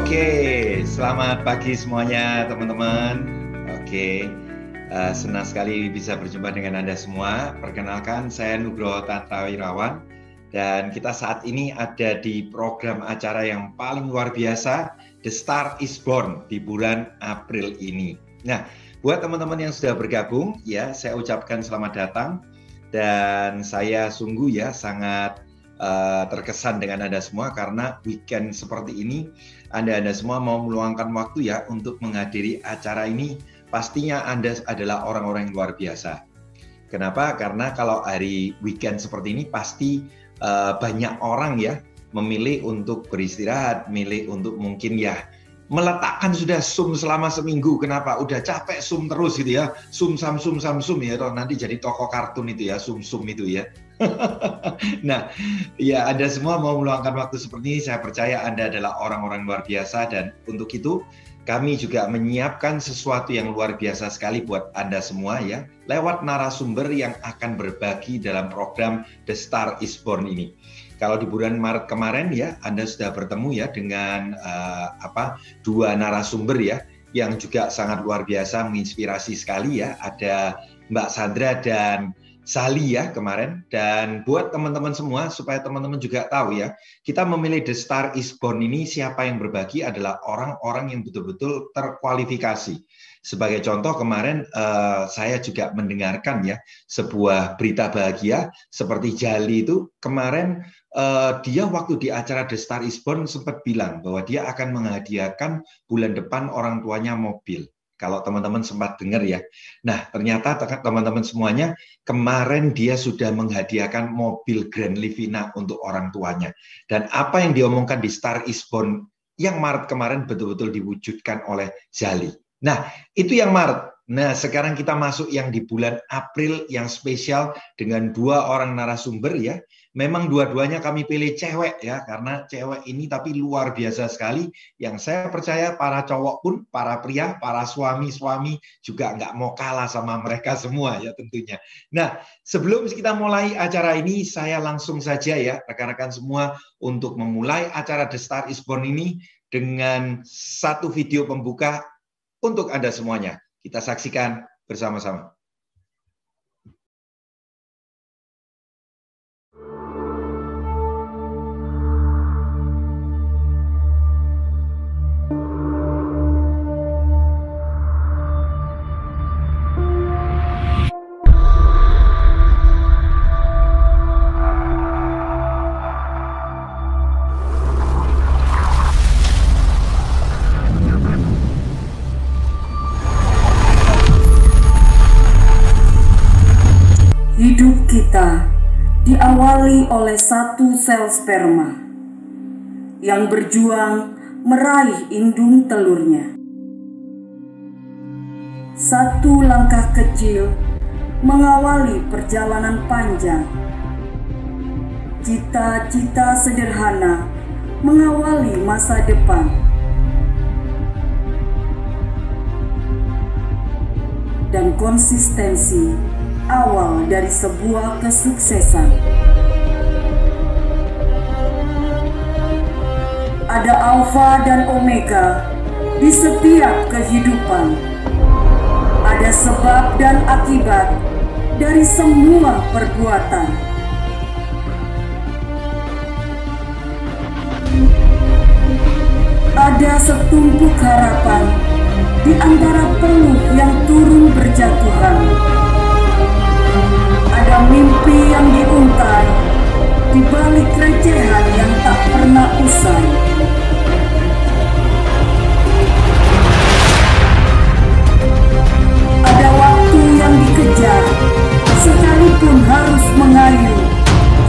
Oke, selamat pagi semuanya teman-teman. Oke, senang sekali bisa berjumpa dengan Anda semua. Perkenalkan, saya Nugroho Tantrawirawan dan kita saat ini ada di program acara yang paling luar biasa, The Star is Born di bulan April ini. Nah, buat teman-teman yang sudah bergabung, ya saya ucapkan selamat datang dan saya sungguh ya sangat terkesan dengan Anda semua karena weekend seperti ini Anda semua mau meluangkan waktu ya untuk menghadiri acara ini. Pastinya Anda adalah orang-orang yang luar biasa. Kenapa? Karena kalau hari weekend seperti ini pasti banyak orang ya memilih untuk beristirahat, memilih untuk mungkin ya meletakkan sudah Zoom selama seminggu. Kenapa? Udah capek Zoom terus gitu ya. Zoom ya. Nanti jadi toko kartun itu ya, Zoom itu ya. Nah, ya Anda semua mau meluangkan waktu seperti ini, saya percaya Anda adalah orang-orang luar biasa dan untuk itu kami juga menyiapkan sesuatu yang luar biasa sekali buat Anda semua ya, lewat narasumber yang akan berbagi dalam program The Star is Born ini. Kalau di bulan Maret kemarin ya, Anda sudah bertemu ya dengan dua narasumber ya, yang juga sangat luar biasa, menginspirasi sekali ya. Ada Mbak Sandra dan Sali ya kemarin. Dan buat teman-teman semua, supaya teman-teman juga tahu ya, kita memilih The Star is Born ini, siapa yang berbagi adalah orang-orang yang betul-betul terkualifikasi. Sebagai contoh kemarin saya juga mendengarkan ya sebuah berita bahagia seperti Jali itu kemarin dia waktu di acara The Star is Born sempat bilang bahwa dia akan menghadiahkan bulan depan orang tuanya mobil. Kalau teman-teman sempat dengar ya. Nah, ternyata teman-teman semuanya kemarin dia sudah menghadiahkan mobil Grand Livina untuk orang tuanya. Dan apa yang diomongkan di Star is Born yang Maret kemarin betul-betul diwujudkan oleh Jali. Nah, itu yang Maret. Nah, sekarang kita masuk yang di bulan April yang spesial dengan dua orang narasumber ya. Memang dua-duanya kami pilih cewek ya, karena cewek ini tapi luar biasa sekali. Yang saya percaya para cowok pun, para pria, para suami-suami juga nggak mau kalah sama mereka semua ya tentunya. Nah, sebelum kita mulai acara ini, saya langsung saja ya rekan-rekan semua untuk memulai acara The Star is Born ini dengan satu video pembuka untuk Anda semuanya. Kita saksikan bersama-sama. Hidup kita diawali oleh satu sel sperma yang berjuang meraih indung telurnya. Satu langkah kecil mengawali perjalanan panjang. Cita-cita sederhana mengawali masa depan. Dan konsistensi awal dari sebuah kesuksesan. Ada alfa dan omega di setiap kehidupan. Ada sebab dan akibat dari semua perbuatan. Ada setumpuk harapan di antara peluh yang turun berjatuhan. Ada mimpi yang diuntai di balik recehan yang tak pernah usai. Ada waktu yang dikejar, sekalipun harus mengayuh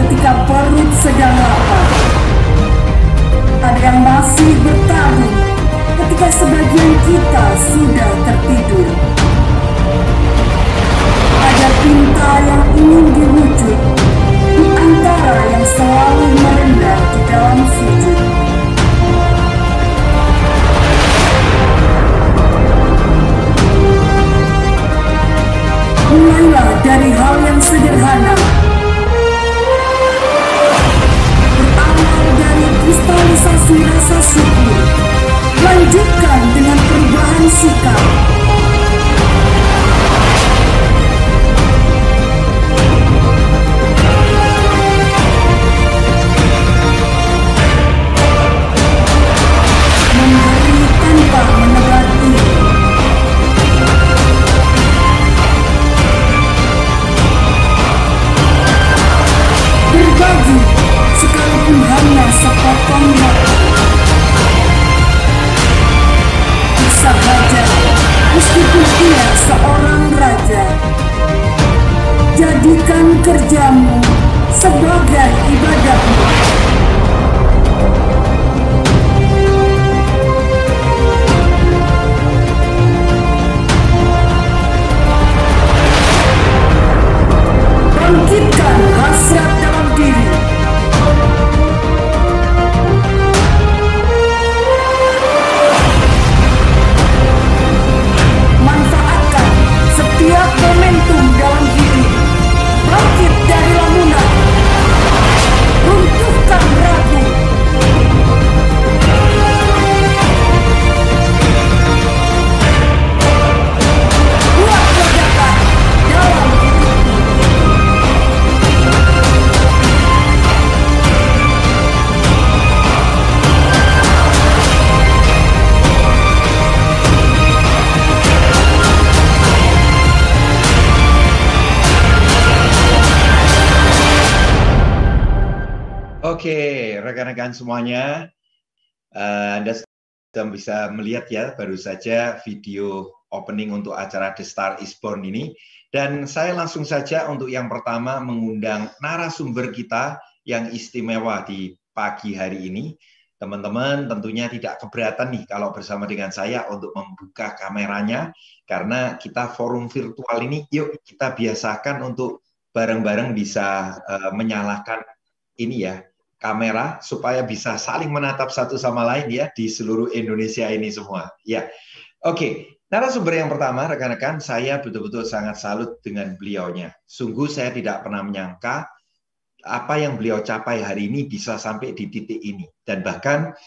ketika perut sedang lapar. Ada yang masih bertarung ketika sebagian kita sudah tertidur. Ada tinta yang ingin diwujud di antara yang selalu merendah di dalam Oke, rekan-rekan semuanya, Anda sudah bisa melihat ya baru saja video opening untuk acara The Star is Born ini. Dan saya langsung saja untuk yang pertama mengundang narasumber kita yang istimewa di pagi hari ini. Teman-teman tentunya tidak keberatan nih kalau bersama dengan saya untuk membuka kameranya, karena kita forum virtual ini, yuk kita biasakan untuk bareng-bareng bisa menyalakan ini ya, kamera supaya bisa saling menatap satu sama lain ya di seluruh Indonesia ini semua. Ya, oke. Narasumber yang pertama, rekan-rekan, saya betul-betul sangat salut dengan beliaunya. Sungguh saya tidak pernah menyangka apa yang beliau capai hari ini bisa sampai di titik ini. Dan bahkan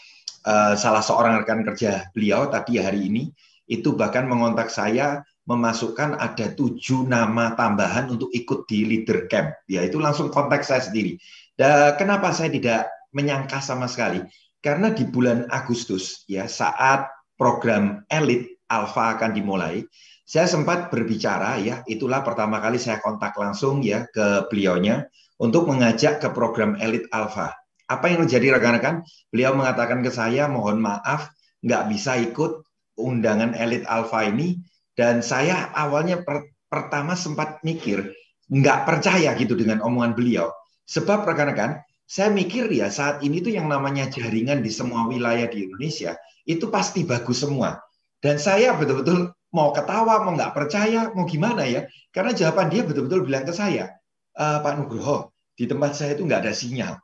salah seorang rekan kerja beliau tadi hari ini itu bahkan mengontak saya memasukkan ada 7 nama tambahan untuk ikut di leader camp. Ya, itu langsung kontak saya sendiri. Dan kenapa saya tidak menyangka sama sekali? Karena di bulan Agustus, ya saat program Elite Alpha akan dimulai, saya sempat berbicara, ya itulah pertama kali saya kontak langsung ya ke beliaunya untuk mengajak ke program Elite Alpha. Apa yang terjadi rekan-rekan? Beliau mengatakan ke saya, mohon maaf, nggak bisa ikut undangan Elite Alpha ini. Dan saya awalnya pertama sempat mikir, nggak percaya gitu dengan omongan beliau. Sebab rekan-rekan, saya mikir ya saat ini tuh yang namanya jaringan di semua wilayah di Indonesia, itu pasti bagus semua. Dan saya betul-betul mau ketawa, mau nggak percaya, mau gimana ya. Karena jawaban dia betul-betul bilang ke saya, Pak Nugroho, di tempat saya itu nggak ada sinyal.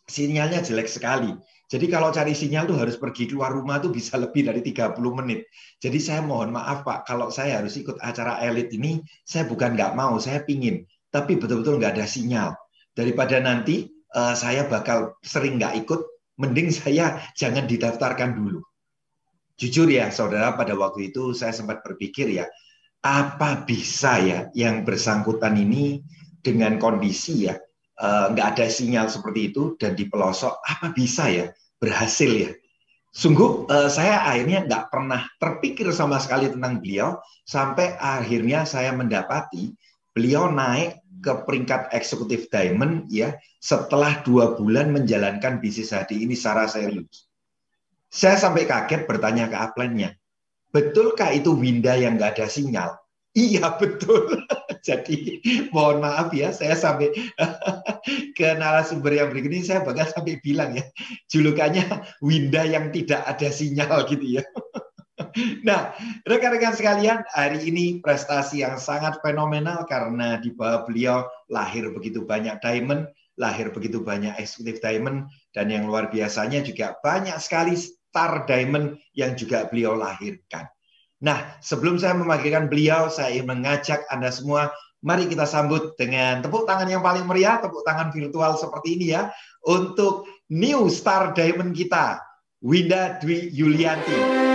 Sinyalnya jelek sekali. Jadi kalau cari sinyal tuh harus pergi keluar rumah tuh bisa lebih dari 30 menit. Jadi saya mohon maaf Pak, kalau saya harus ikut acara elit ini, saya bukan nggak mau, saya pingin. Tapi betul-betul nggak ada sinyal. Daripada nanti saya bakal sering nggak ikut, mending saya jangan didaftarkan dulu. Jujur ya saudara, pada waktu itu saya sempat berpikir ya, apa bisa ya yang bersangkutan ini dengan kondisi ya, nggak ada sinyal seperti itu dan di pelosok, apa bisa ya berhasil ya. Sungguh saya akhirnya nggak pernah terpikir sama sekali tentang beliau sampai akhirnya saya mendapati beliau naik ke peringkat eksekutif diamond ya setelah 2 bulan menjalankan bisnis hadi ini secara serius. Saya sampai kaget bertanya ke upline-nya, betulkah itu Winda yang nggak ada sinyal? Iya betul. Jadi mohon maaf ya, saya sampai ke narasumber yang berikut ini saya bahkan sampai bilang ya, julukannya Winda yang tidak ada sinyal gitu ya. Nah, rekan-rekan sekalian, hari ini prestasi yang sangat fenomenal karena di bawah beliau lahir begitu banyak diamond, lahir begitu banyak eksekutif diamond, dan yang luar biasanya juga banyak sekali star diamond yang juga beliau lahirkan. Nah, sebelum saya memanggilkan beliau, saya ingin mengajak Anda semua, mari kita sambut dengan tepuk tangan yang paling meriah, tepuk tangan virtual seperti ini ya, untuk new star diamond kita, Winda Dwi Yulianti.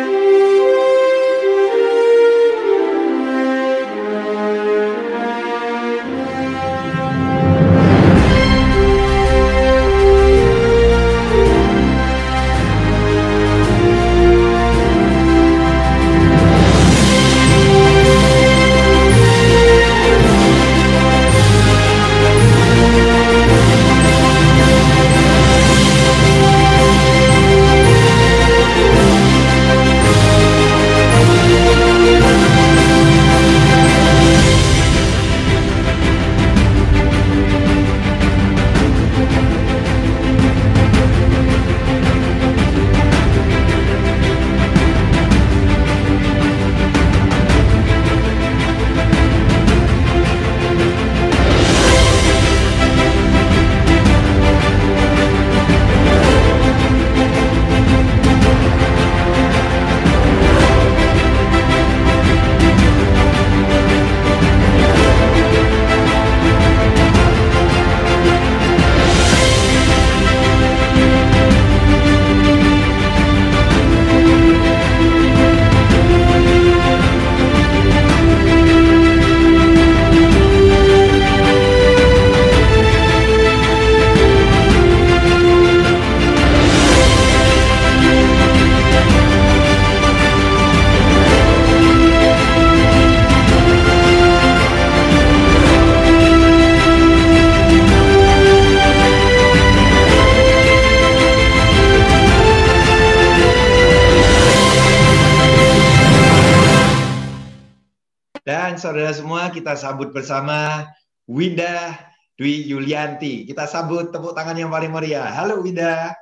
teman-teman, saudara semua, kita sambut bersama Winda Dwi Yulianti. Kita sambut tepuk tangan yang paling meriah. Halo Winda.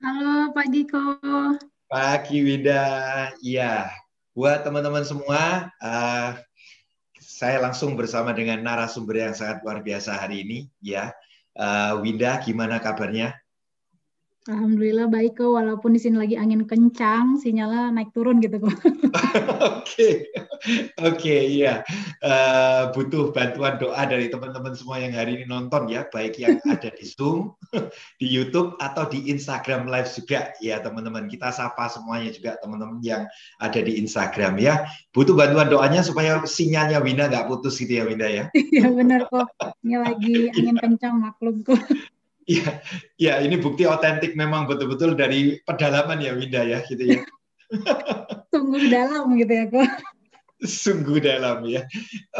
Halo Pak Giko. Pagi Winda. Iya, buat teman-teman semua, saya langsung bersama dengan narasumber yang sangat luar biasa hari ini. Ya, Winda, gimana kabarnya? Alhamdulillah baik kok, walaupun di sini lagi angin kencang, sinyalnya naik turun gitu kok. Oke, iya. Butuh bantuan doa dari teman-teman semua yang hari ini nonton ya, baik yang ada di Zoom, di YouTube atau di Instagram Live juga ya teman-teman. Kita sapa semuanya juga teman-teman yang ada di Instagram ya. Butuh bantuan doanya supaya sinyalnya Winda nggak putus gitu ya Winda ya. Iya benar kok. Ini lagi angin kencang, maklum kok. Iya, ya ini bukti otentik memang betul-betul dari pedalaman ya Winda ya, gitu ya. Sungguh dalam gitu ya kok. Sungguh dalam ya.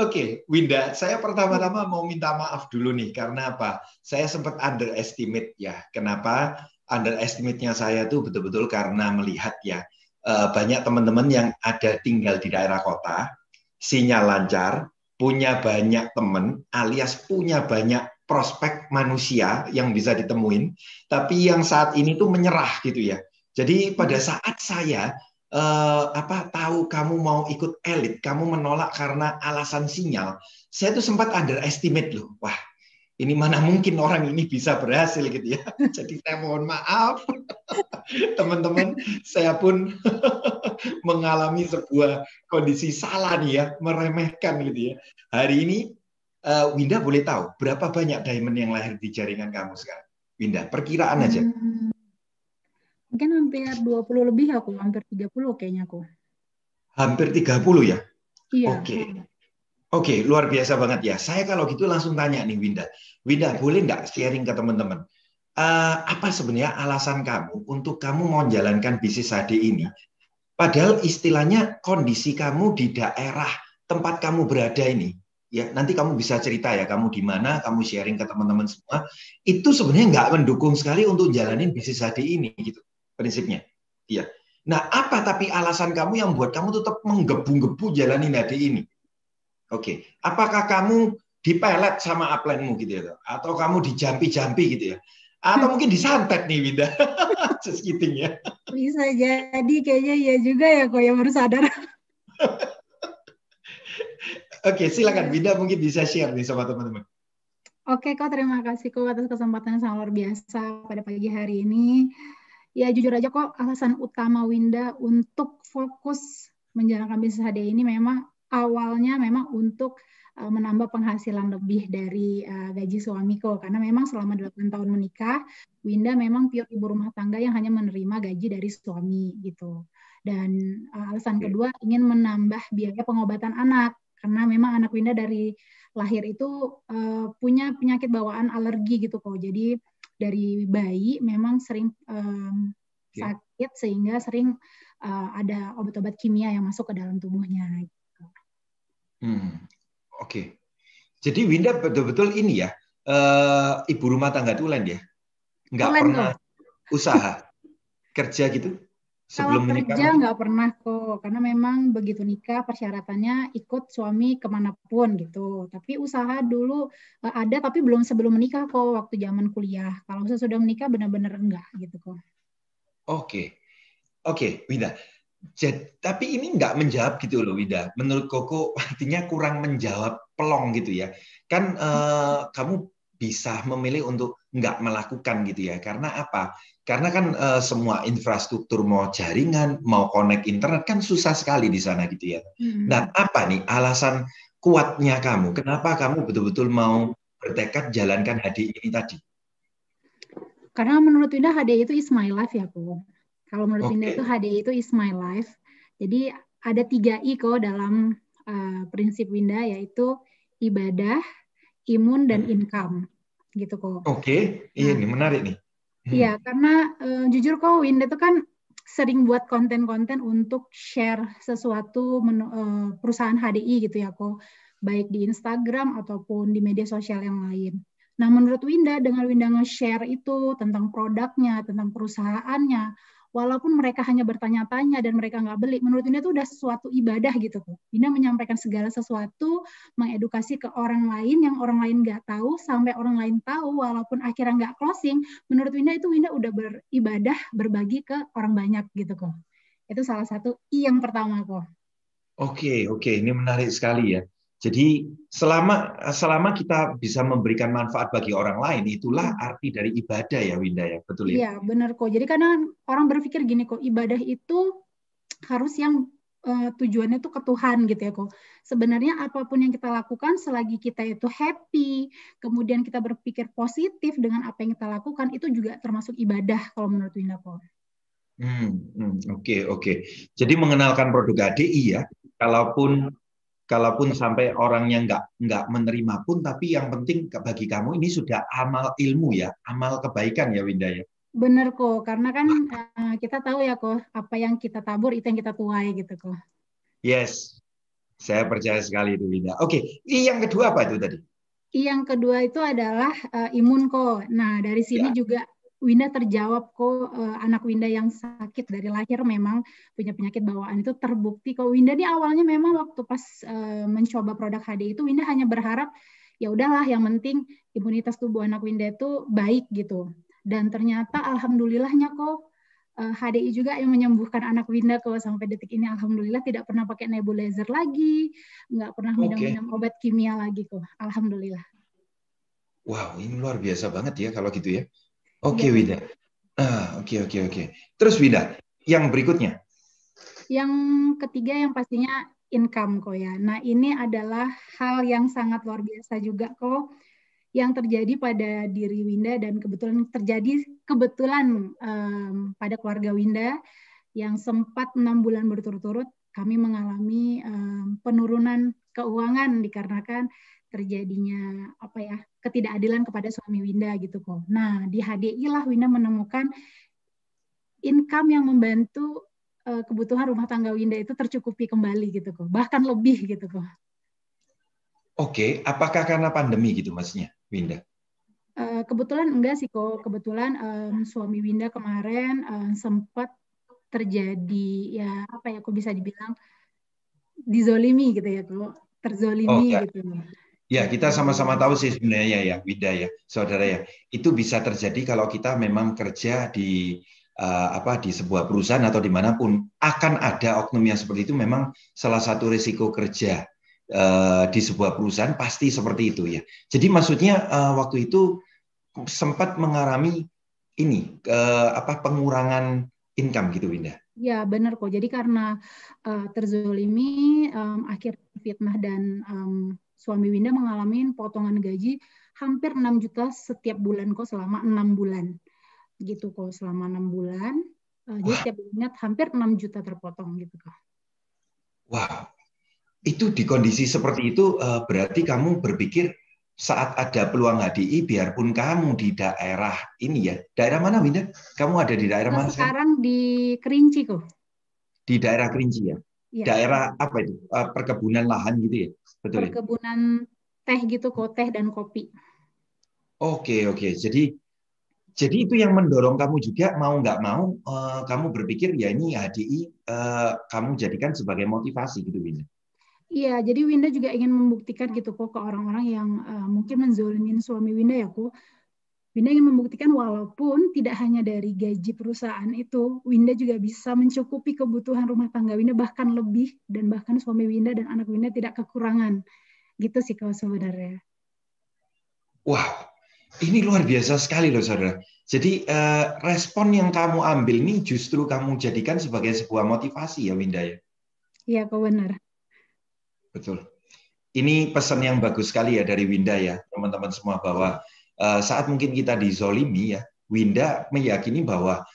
Oke, Winda, saya pertama-tama mau minta maaf dulu nih karena apa? Saya sempat underestimate ya. Kenapa? Underestimate-nya saya tuh betul-betul karena melihat ya banyak teman-teman yang ada tinggal di daerah kota, sinyal lancar, punya banyak teman, alias punya banyak prospek manusia yang bisa ditemuin, tapi yang saat ini tuh menyerah gitu ya. Jadi pada saat saya tahu kamu mau ikut elit, kamu menolak karena alasan sinyal, saya tuh sempat underestimate loh. Wah, ini mana mungkin orang ini bisa berhasil gitu ya. Jadi saya mohon maaf, teman-teman, saya pun mengalami sebuah kondisi salah nih ya, meremehkan gitu ya. Hari ini Winda boleh tahu berapa banyak diamond yang lahir di jaringan kamu sekarang? Winda, perkiraan aja. Mungkin hampir 20 lebih aku, hampir 30 kayaknya aku. Hampir 30 ya? Iya. Oke, luar biasa banget ya. Saya kalau gitu langsung tanya nih Winda. Winda, boleh nggak sharing ke teman-teman? Apa sebenarnya alasan kamu untuk kamu mau menjalankan bisnis HD ini? Padahal istilahnya kondisi kamu di daerah tempat kamu berada ini, ya nanti kamu bisa cerita ya kamu di mana, kamu sharing ke teman-teman semua. Itu sebenarnya nggak mendukung sekali untuk jalanin bisnis HD ini gitu prinsipnya. Iya. Nah apa tapi alasan kamu yang buat kamu tetap menggebu-gebu jalanin HD ini? Oke. Apakah kamu dipelet sama upline-mu gitu ya? Atau kamu dijampi-jampi gitu ya? Atau mungkin disantet nih Winda? Just kidding ya. Bisa jadi kayaknya iya juga ya kok yang baru sadar. Oke, silakan Winda mungkin bisa share nih sama teman-teman. Oke kok, terima kasih kok atas kesempatan yang sangat luar biasa pada pagi hari ini. Ya jujur aja kok alasan utama Winda untuk fokus menjalankan bisnis HD ini memang awalnya memang untuk menambah penghasilan lebih dari gaji suami kok. Karena memang selama 8 tahun menikah, Winda memang pure ibu rumah tangga yang hanya menerima gaji dari suami gitu. Dan alasan kedua ingin menambah biaya pengobatan anak. Karena memang anak Winda dari lahir itu punya penyakit bawaan alergi gitu kok. Jadi dari bayi memang sering sakit sehingga sering ada obat-obat kimia yang masuk ke dalam tubuhnya. Gitu. Oke. Jadi Winda betul-betul ini ya ibu rumah tangga tulen ya, nggak pernah usaha kerja gitu. Kalau kerja nggak pernah kok, karena memang begitu nikah persyaratannya ikut suami kemanapun gitu. Tapi usaha dulu ada, tapi belum sebelum menikah kok, waktu zaman kuliah. Kalau sudah menikah benar-benar enggak gitu kok. Oke, Winda. Tapi ini nggak menjawab gitu loh Winda. Menurut Koko artinya kurang menjawab pelong gitu ya. Kan kamu bisa memilih untuk nggak melakukan gitu ya. Karena apa? Karena kan semua infrastruktur mau jaringan, mau connect internet kan susah sekali di sana gitu ya. Nah, apa nih alasan kuatnya kamu? Kenapa kamu betul-betul mau bertekad jalankan HD ini tadi? Karena menurut Winda HD itu is my life ya, Bu. Kalau menurut Winda itu HD itu is my life. Jadi ada 3 I kok dalam prinsip Winda, yaitu ibadah, imun, dan income. Gitu kok. Oke, ini menarik nih. Iya, karena jujur kok Winda itu kan sering buat konten-konten untuk share sesuatu perusahaan HDI gitu ya kok. Baik di Instagram ataupun di media sosial yang lain. Nah menurut Winda, dengan Winda nge-share itu tentang produknya, tentang perusahaannya, walaupun mereka hanya bertanya-tanya dan mereka nggak beli, menurut Winda itu udah sesuatu ibadah gitu kok. Winda menyampaikan segala sesuatu, mengedukasi ke orang lain yang orang lain nggak tahu, sampai orang lain tahu, walaupun akhirnya nggak closing, menurut Winda itu Winda udah beribadah, berbagi ke orang banyak gitu kok. Itu salah satu I yang pertama kok. Oke, oke, ini menarik sekali ya. Jadi selama kita bisa memberikan manfaat bagi orang lain, itulah arti dari ibadah ya, Winda ya, betul ya? Iya, benar kok. Jadi karena orang berpikir gini kok, ibadah itu harus yang tujuannya tuh ke Tuhan gitu ya kok. Sebenarnya apapun yang kita lakukan selagi kita itu happy, kemudian kita berpikir positif dengan apa yang kita lakukan, itu juga termasuk ibadah kalau menurut Winda kok. Oke, oke. Jadi mengenalkan produk HDI ya, kalaupun sampai orangnya nggak menerima pun, tapi yang penting bagi kamu ini sudah amal ilmu ya, amal kebaikan ya, Winda ya. Bener kok, karena kan kita tahu ya kok, apa yang kita tabur itu yang kita tuai gitu kok. Yes, saya percaya sekali itu, Winda. Oke, yang kedua apa itu tadi? Yang kedua itu adalah imun kok. Nah, dari sini Ya. juga Winda terjawab kok, anak Winda yang sakit dari lahir memang punya penyakit bawaan itu terbukti kok. Winda ini awalnya memang waktu pas mencoba produk HD itu Winda hanya berharap ya udahlah yang penting imunitas tubuh anak Winda itu baik gitu. Dan ternyata alhamdulillahnya kok HDI juga yang menyembuhkan anak Winda kok sampai detik ini alhamdulillah tidak pernah pakai nebulizer lagi, nggak pernah minum-minum obat kimia lagi kok. Alhamdulillah. Wow, ini luar biasa banget ya kalau gitu ya. Oke, Ya, Winda. Oke. Terus Winda, yang berikutnya? yang ketiga yang pastinya income kok ya. Nah, ini adalah hal yang sangat luar biasa juga kok yang terjadi pada diri Winda dan kebetulan pada keluarga Winda yang sempat 6 bulan berturut-turut kami mengalami penurunan keuangan dikarenakan terjadinya ketidakadilan kepada suami Winda gitu kok. Nah, di HDI lah Winda menemukan income yang membantu kebutuhan rumah tangga Winda itu tercukupi kembali gitu kok. Bahkan lebih gitu kok. Oke, apakah karena pandemi gitu maksudnya, Winda? Kebetulan enggak sih kok. Kebetulan suami Winda kemarin sempat terjadi kok bisa dibilang dizolimi gitu ya kok. Oh Terzolimi ya, gitu. ya Gitu. kita sama-sama tahu sih sebenarnya ya, Winda ya, saudara ya. Itu bisa terjadi kalau kita memang kerja di sebuah perusahaan atau dimanapun akan ada oknum yang seperti itu. Memang salah satu risiko kerja di sebuah perusahaan pasti seperti itu ya. Jadi maksudnya waktu itu sempat mengalami ini pengurangan income gitu, Winda. Ya benar kok. Jadi karena terzolimi, akhir fitnah dan suami Winda mengalami potongan gaji hampir 6 juta setiap bulan kok selama 6 bulan. Gitu kok selama 6 bulan. Jadi setiap bulannya hampir 6 juta terpotong gitu kok. Wow. Itu di kondisi seperti itu berarti kamu berpikir saat ada peluang HDI, biarpun kamu di daerah ini ya, daerah mana Winda? Kamu ada di daerah mana sekarang? Sekarang di Kerinci kok. Di daerah Kerinci ya? Ya. Daerah apa itu? Perkebunan lahan gitu ya? Betul ya? Perkebunan teh gitu kok, teh dan kopi. Oke. Jadi itu yang mendorong kamu juga mau nggak mau kamu berpikir ya ini HDI kamu jadikan sebagai motivasi gitu Winda. Iya, jadi Winda juga ingin membuktikan gitu kok ke orang-orang yang mungkin menzolimin suami Winda ya kok. Winda ingin membuktikan walaupun tidak hanya dari gaji perusahaan itu, Winda juga bisa mencukupi kebutuhan rumah tangga Winda bahkan lebih, dan bahkan suami Winda dan anak Winda tidak kekurangan. Gitu sih kalau sebenarnya. Wow, ini luar biasa sekali loh saudara. Jadi respon yang kamu ambil ini justru kamu jadikan sebagai sebuah motivasi ya Winda ya? Iya, kok benar. Betul. Ini pesan yang bagus sekali ya dari Winda ya, teman-teman semua, bahwa saat mungkin kita dizolimi ya, Winda meyakini bahwa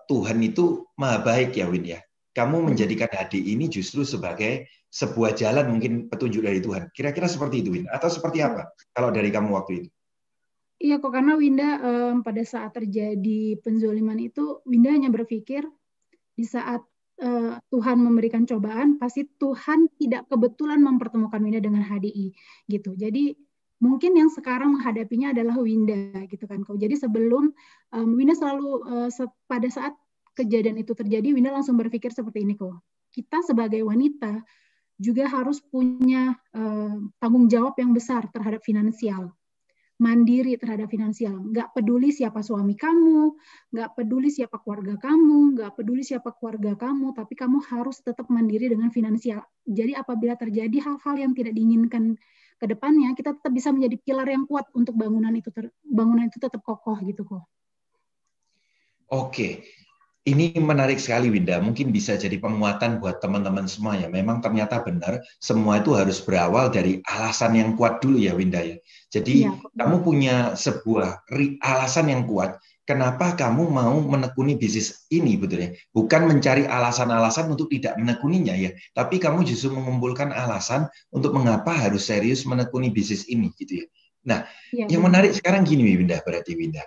Tuhan itu maha baik ya Win ya. Kamu menjadikan HDI ini justru sebagai sebuah jalan mungkin petunjuk dari Tuhan. Kira-kira seperti itu Win, atau seperti apa kalau dari kamu waktu itu? Iya kok, karena Winda pada saat terjadi penzoliman itu, Winda hanya berpikir di saat Tuhan memberikan cobaan, pasti Tuhan tidak kebetulan mempertemukan Winda dengan HDI gitu. Jadi mungkin yang sekarang menghadapinya adalah Winda gitu kan. Jadi sebelum Winda selalu pada saat kejadian itu terjadi, Winda langsung berpikir seperti ini kok. Kita sebagai wanita juga harus punya tanggung jawab yang besar terhadap finansial. Mandiri terhadap finansial. Nggak peduli siapa suami kamu, nggak peduli siapa keluarga kamu, nggak peduli siapa keluarga kamu, tapi kamu harus tetap mandiri dengan finansial. Jadi apabila terjadi hal-hal yang tidak diinginkan ke depannya, kita tetap bisa menjadi pilar yang kuat untuk bangunan itu tetap kokoh gitu kok. Oke. Ini menarik sekali, Winda. Mungkin bisa jadi penguatan buat teman-teman semua ya. Memang ternyata benar, semua itu harus berawal dari alasan yang kuat dulu ya, Winda ya. Jadi kamu punya sebuah alasan yang kuat. Kenapa kamu mau menekuni bisnis ini, betul ya? Bukan mencari alasan-alasan untuk tidak menekuninya ya. Tapi kamu justru mengumpulkan alasan untuk mengapa harus serius menekuni bisnis ini, gitu ya. Nah, yang menarik sekarang gini, Winda. Berarti Winda,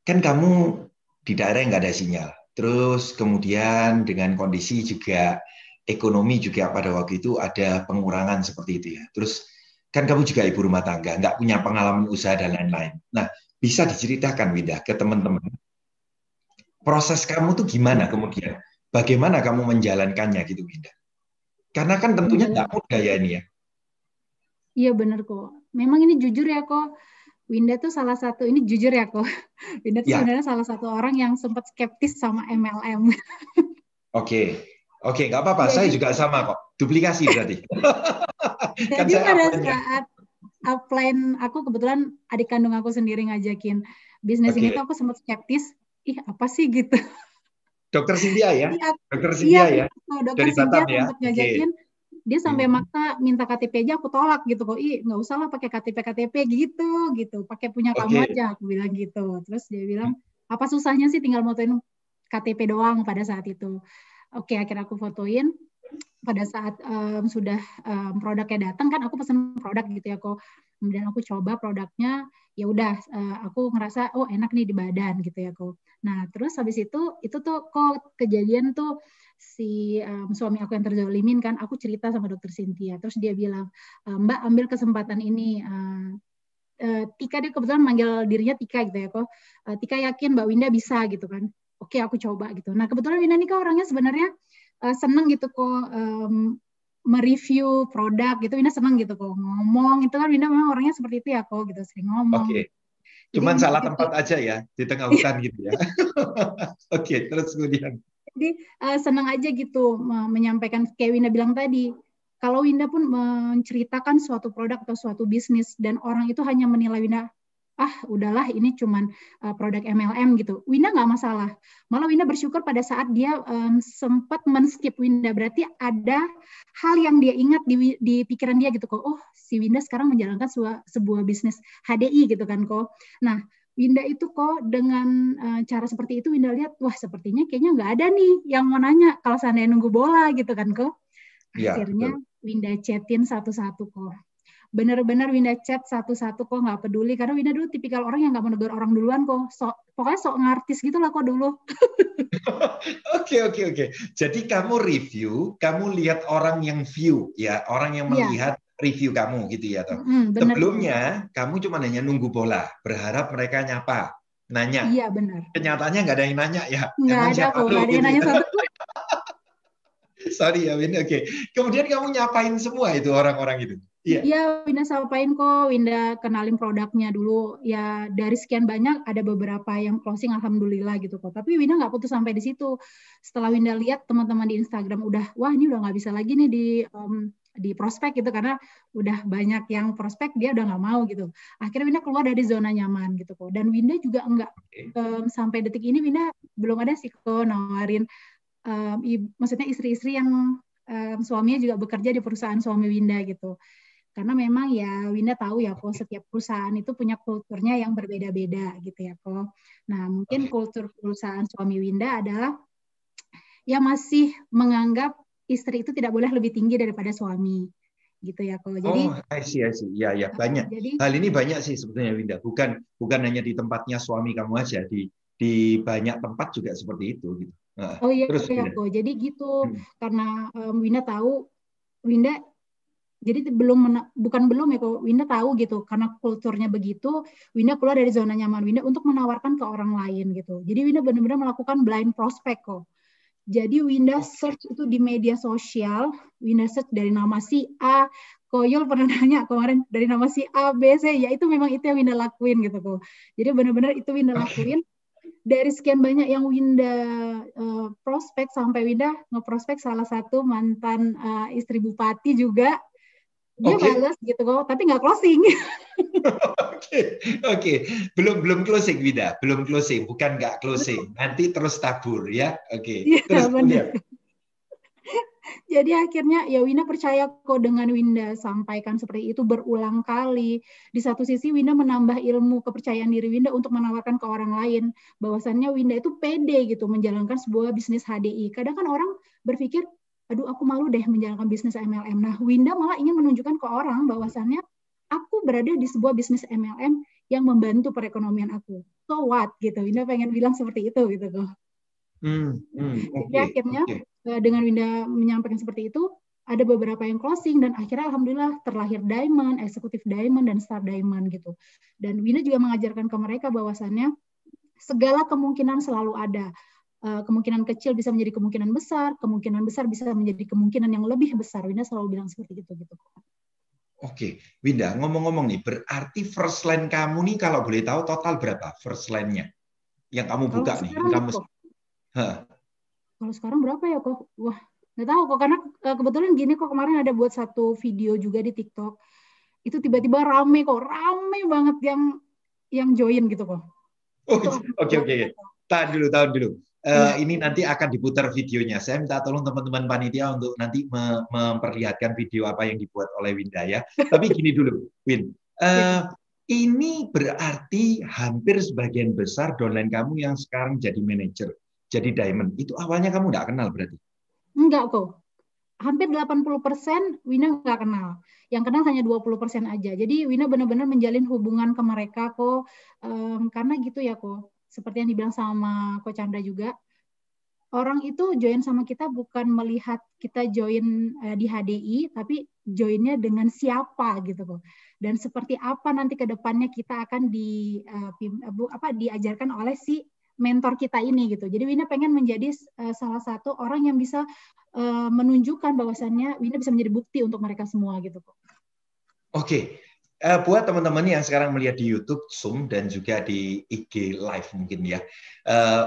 kan kamu di daerah yang nggak ada sinyal. Terus kemudian dengan kondisi juga ekonomi juga pada waktu itu ada pengurangan seperti itu ya. Terus kan kamu juga ibu rumah tangga, nggak punya pengalaman usaha dan lain-lain. Nah, bisa diceritakan Winda ke teman-teman, proses kamu tuh gimana kemudian? Bagaimana kamu menjalankannya gitu Winda? Karena kan tentunya nggak mudah ya ini ya. Iya benar kok. Memang ini jujur ya kok. Winda tuh salah satu, ini jujur ya kok, Winda tuh sebenarnya salah satu orang yang sempat skeptis sama MLM. Oke, nggak apa-apa, saya juga sama kok, duplikasi berarti. Jadi pada saat upline, aku kebetulan adik kandung aku sendiri ngajakin bisnis ini tuh aku sempat skeptis, ih apa sih gitu. Dokter Cynthia ya? Dokter Cynthia ya? Dokter Cynthia sempat ngajakin, dia sampai maksa minta KTP aja aku tolak gitu kok. Ih, nggak usah lah pakai KTP gitu. Pakai punya kamu aja aku bilang gitu. Terus dia bilang, apa susahnya sih tinggal fotoin KTP doang pada saat itu. Oke, akhirnya aku fotoin. Pada saat sudah produknya datang kan aku pesen produk gitu ya kok. Kemudian aku coba produknya, ya udah aku ngerasa oh enak nih di badan gitu ya kok. Nah, terus habis itu tuh kok kejadian tuh si suami aku yang terzolimin kan, aku cerita sama dokter Cynthia, terus dia bilang, Mbak ambil kesempatan ini, Tika, dia kebetulan manggil dirinya Tika gitu ya kok, Tika yakin Mbak Winda bisa gitu kan, oke aku coba gitu. Nah kebetulan Winda nih kok orangnya sebenarnya seneng gitu kok mereview produk gitu, Winda seneng gitu kok ngomong, itu kan Winda memang orangnya seperti itu ya kok gitu, sering ngomong. Oke. Cuman salah tempat aja ya, di tengah hutan gitu ya. Oke, terus kemudian. Jadi senang aja gitu menyampaikan, kayak Winda bilang tadi, kalau Winda pun menceritakan suatu produk atau suatu bisnis dan orang itu hanya menilai Winda, udahlah ini cuman produk MLM gitu, Winda nggak masalah. Malah Winda bersyukur pada saat dia sempat men-skip Winda, berarti ada hal yang dia ingat di pikiran dia gitu kok, oh si Winda sekarang menjalankan sebuah bisnis HDI gitu kan kok. Nah Winda itu kok dengan cara seperti itu Winda lihat, wah sepertinya kayaknya nggak ada nih yang mau nanya kalau seandainya nunggu bola gitu kan kok. Akhirnya Winda chatin satu-satu kok. Bener-bener Winda chat satu-satu kok, nggak peduli. Karena Winda dulu tipikal orang yang nggak mau negur orang duluan kok. Pokoknya sok ngartis gitu lah kok dulu. Oke. Jadi kamu review, kamu lihat orang yang view, ya orang yang melihat review kamu gitu ya toh. Sebelumnya kamu cuma hanya nunggu bola, berharap mereka nyapa, nanya. Iya benar. Kenyataannya nggak ada yang nanya ya. Nggak ada kok, nggak ada yang nanya satu. Sorry ya Winda. Oke. Kemudian kamu nyapain semua itu orang-orang itu. Iya, Winda sapain kok, Winda kenalin produknya dulu. Ya dari sekian banyak ada beberapa yang closing alhamdulillah gitu kok. Tapi Winda nggak putus sampai di situ. Setelah Winda lihat teman-teman di Instagram wah ini udah nggak bisa lagi nih di prospek gitu, karena udah banyak yang prospek dia udah nggak mau gitu. Akhirnya Winda keluar dari zona nyaman gitu kok. Dan Winda juga nggak sampai detik ini Winda belum ada sih kok nawarin maksudnya istri-istri yang suaminya juga bekerja di perusahaan suami Winda gitu. Karena memang ya Winda tahu ya kok setiap perusahaan itu punya kulturnya yang berbeda-beda gitu ya kok. Nah mungkin kultur perusahaan suami Winda adalah ya masih menganggap istri itu tidak boleh lebih tinggi daripada suami gitu ya kok. Jadi I see. Ya banyak. Hal ini banyak sih sebetulnya Winda. Bukan hanya di tempatnya suami kamu aja, di banyak tempat juga seperti itu gitu. Terus, ya kok. Jadi gitu karena Winda tahu Winda Jadi bukan belum ya kok, Winda tahu gitu, karena kulturnya begitu, Winda keluar dari zona nyaman Winda untuk menawarkan ke orang lain gitu. Jadi Winda benar-benar melakukan blind prospect kok. Jadi Winda search itu di media sosial, Winda search dari nama si A, Koyol pernah nanya kemarin dari nama si A, B, C, ya itu memang itu yang Winda lakuin gitu kok. Jadi benar-benar itu Winda lakuin. Dari sekian banyak yang Winda prospek, sampai Winda ngeprospek salah satu mantan istri bupati juga. Dia balas gitu kok, tapi nggak closing. Oke. Belum closing, Winda. Belum closing, bukan nggak closing. Nanti terus tabur ya. Oke. Terus kemudian. Jadi akhirnya ya Winda percaya kok dengan Winda sampaikan seperti itu berulang kali. Di satu sisi Winda menambah ilmu kepercayaan diri Winda untuk menawarkan ke orang lain. Bahwasannya Winda itu pede gitu menjalankan sebuah bisnis HDI. Kadang kan orang berpikir, aduh aku malu deh menjalankan bisnis MLM. Nah, Winda malah ingin menunjukkan ke orang bahwasannya aku berada di sebuah bisnis MLM yang membantu perekonomian aku. So what gitu. Winda pengen bilang seperti itu gitu kok. Jadi akhirnya dengan Winda menyampaikan seperti itu, ada beberapa yang closing dan akhirnya alhamdulillah terlahir Diamond, Executive Diamond dan Star Diamond gitu. Dan Winda juga mengajarkan ke mereka bahwasannya segala kemungkinan selalu ada. Kemungkinan kecil bisa menjadi kemungkinan besar bisa menjadi kemungkinan yang lebih besar. Winda selalu bilang seperti itu gitu. Oke, Winda, ngomong-ngomong nih, berarti first line kamu nih kalau boleh tahu total berapa first line-nya yang kamu buka nih? Kalau sekarang berapa ya kok? Wah, nggak tahu kok, karena kebetulan gini kok, kemarin ada buat satu video juga di TikTok. Itu tiba-tiba rame banget yang join gitu kok. Oke. Tahan dulu. Ini nanti akan diputar videonya. Saya minta tolong teman-teman panitia untuk nanti memperlihatkan video apa yang dibuat oleh Winda ya. Tapi gini dulu, Win. Ini berarti hampir sebagian besar downline kamu yang sekarang jadi manajer, jadi Diamond. Itu awalnya kamu nggak kenal berarti? Enggak kok. Hampir 80% Winda nggak kenal. Yang kenal hanya 20% aja. Jadi Winda benar-benar menjalin hubungan ke mereka kok. Karena gitu ya kok. Seperti yang dibilang sama Ko Chandra juga, orang itu join sama kita bukan melihat kita join di HDI, tapi joinnya dengan siapa gitu kok. Dan seperti apa nanti ke depannya kita akan diajarkan oleh si mentor kita ini gitu. Jadi Winda pengen menjadi salah satu orang yang bisa menunjukkan bahwasannya Winda bisa menjadi bukti untuk mereka semua gitu kok. Oke. Buat teman-teman yang sekarang melihat di YouTube, Zoom, dan juga di IG Live mungkin ya,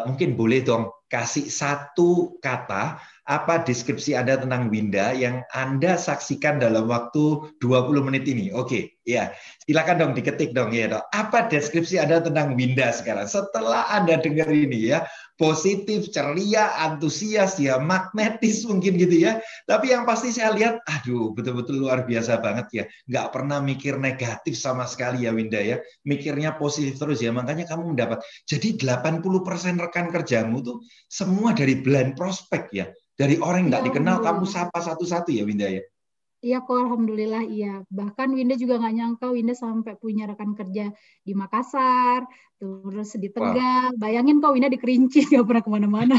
mungkin boleh dong kasih satu kata apa deskripsi Anda tentang Winda yang Anda saksikan dalam waktu 20 menit ini. Oke, ya. Silakan dong diketik dong ya. Apa deskripsi Anda tentang Winda sekarang setelah Anda dengar ini ya? Positif, ceria, antusias, ya magnetis mungkin gitu ya. Tapi yang pasti saya lihat, aduh betul-betul luar biasa banget ya. Nggak pernah mikir negatif sama sekali ya Winda ya. Mikirnya positif terus ya. Makanya kamu mendapat. Jadi 80% rekan kerjamu tuh semua dari blind prospect ya. Dari orang yang nggak dikenal kamu sapa satu-satu ya Winda ya. Iya kok, alhamdulillah iya. Bahkan Winda juga nggak nyangka Winda sampai punya rekan kerja di Makassar, terus di Tegal. Wow. Bayangin kok Winda di Kerinci nggak pernah kemana-mana.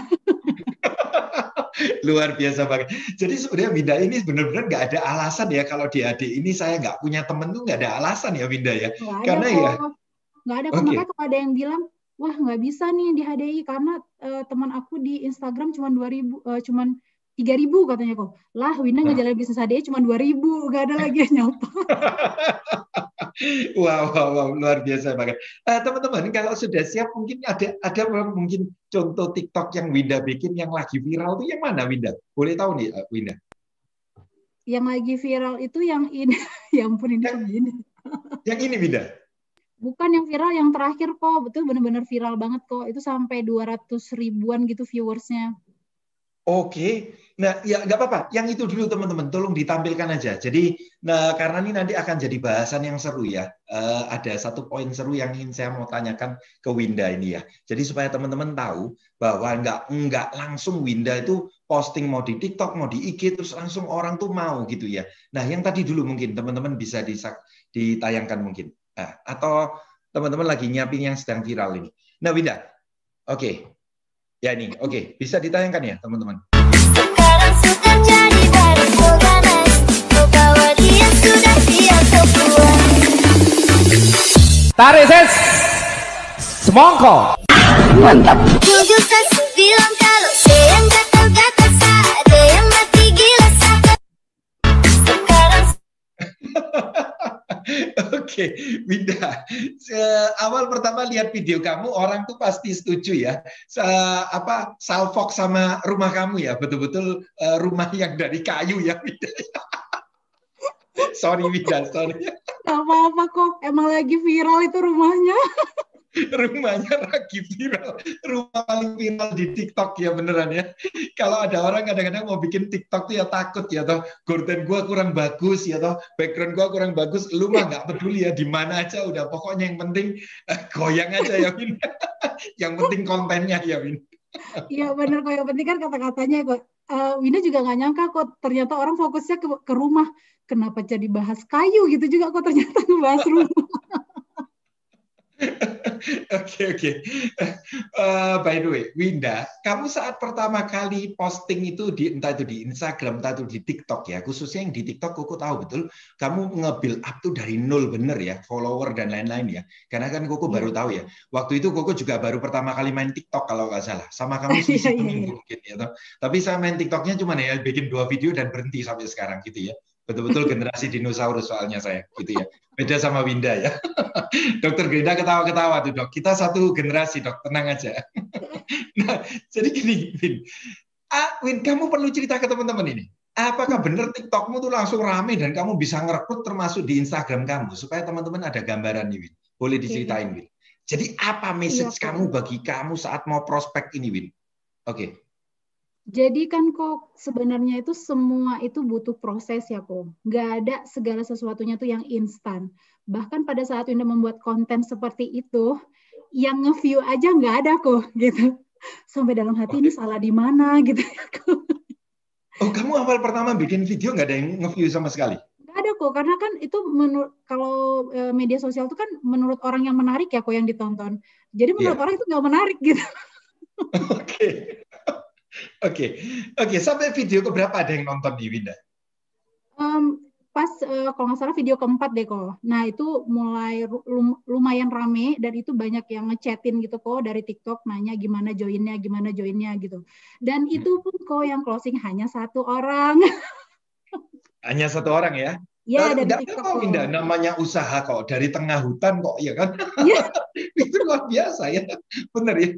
Luar biasa banget. Jadi sebenarnya Winda ini benar-benar nggak ada alasan ya kalau di AD ini saya nggak punya temen tuh nggak ada alasan ya Winda ya. Nggak ada kok. Nggak ada kok. Makanya kalau ada yang bilang, wah nggak bisa nih di HDI karena teman aku di Instagram cuma 3.000 katanya kok. Lah, Winda ngejalanin bisnis HDI cuma 2.000, nggak ada lagi yang nyapa. Wow, luar biasa banget. Teman-teman, kalau sudah siap mungkin ada mungkin contoh TikTok yang Winda bikin yang lagi viral itu yang mana Winda? Boleh tahu nih Winda? Yang lagi viral itu yang ini, ya ampun ini begini. Yang ini Winda? Bukan yang viral, yang terakhir kok, betul benar-benar viral banget kok. Itu sampai 200 ribuan gitu viewersnya. Oke, nah ya nggak apa-apa. Yang itu dulu teman-teman, tolong ditampilkan aja. Jadi, nah karena ini nanti akan jadi bahasan yang seru ya. Ada satu poin seru yang ingin saya mau tanyakan ke Winda ini ya. Jadi supaya teman-teman tahu bahwa nggak langsung Winda itu posting mau di TikTok, mau di IG, terus langsung orang tuh mau gitu ya. Nah yang tadi dulu mungkin teman-teman bisa ditayangkan mungkin. Atau teman-teman lagi nyiapin yang sedang viral ini. Nah Winda, oke. Ya nih, oke. Bisa ditayangkan ya teman-teman. Sekarang sudah jadi baru ganas, kau bawa dia Tarik ses. Semongko. Jujur kasih bilang kalau saya yang gatal-gatal ada yang mati gila sekarang. Oke, Winda. Awal pertama lihat video kamu, orang tuh pasti setuju ya. Salfok sama rumah kamu ya, betul-betul rumah yang dari kayu ya, Winda. Sorry, Winda, sorry. Gak apa-apa kok, emang lagi viral itu rumahnya. Rumahnya lagi viral, rumah paling viral di TikTok ya, beneran ya. Kalau ada orang kadang-kadang mau bikin TikTok tuh ya takut ya, toh gorden gua kurang bagus ya, toh background gua kurang bagus, lu mah nggak peduli ya, di mana aja udah, pokoknya yang penting goyang aja ya, Win. Yang penting kontennya ya, Win. Iya bener kok, yang penting kan kata-katanya kok. Winda juga nggak nyangka kok ternyata orang fokusnya ke rumah. Kenapa jadi bahas kayu gitu juga kok ternyata ngebahas rumah. Oke. By the way, Winda, kamu saat pertama kali posting itu entah itu di Instagram, entah itu di TikTok ya, khususnya yang di TikTok, Koko tahu betul, kamu nge-build up tuh dari nol bener ya, follower dan lain-lain ya. Karena kan Koko baru tahu ya. Waktu itu Koko juga baru pertama kali main TikTok kalau nggak salah. Sama kamu selisih seminggu mungkin ya. Tapi saya main TikToknya cuma ya bikin 2 video dan berhenti sampai sekarang gitu ya. Betul-betul generasi dinosaurus soalnya saya gitu ya. Beda sama Winda ya. Dokter Grinda ketawa-ketawa tuh, Dok. Kita satu generasi, Dok. Tenang aja. Nah, jadi gini, Win, kamu perlu cerita ke teman-teman ini. Apakah benar TikTokmu tuh langsung rame dan kamu bisa ngerekrut termasuk di Instagram kamu supaya teman-teman ada gambaran nih, Win. Boleh diceritain, Win. Jadi apa message kamu bagi kamu saat mau prospek ini, Win? Oke. Jadi kan kok sebenarnya itu semua itu butuh proses ya kok. Nggak ada segala sesuatunya tuh yang instan. Bahkan pada saat Winda membuat konten seperti itu, yang nge-view aja nggak ada kok gitu. Sampai dalam hati ini salah di mana gitu. Oh, kamu awal pertama bikin video nggak ada yang nge-view sama sekali? Nggak ada kok, karena kan itu kalau media sosial itu kan menurut orang yang menarik ya kok yang ditonton. Jadi menurut orang itu nggak menarik gitu. Oke. Sampai video keberapa ada yang nonton di Winda? Pas kalau nggak salah video keempat deh kok. Nah itu mulai lumayan rame dan itu banyak yang ngechatin gitu kok dari TikTok nanya gimana joinnya gitu. Dan itu pun kok yang closing hanya 1 orang. Hanya 1 orang ya? Ya dari TikTok kok. Winda, namanya usaha kok dari tengah hutan kok, ya kan? Iya. Itu luar biasa ya, bener ya.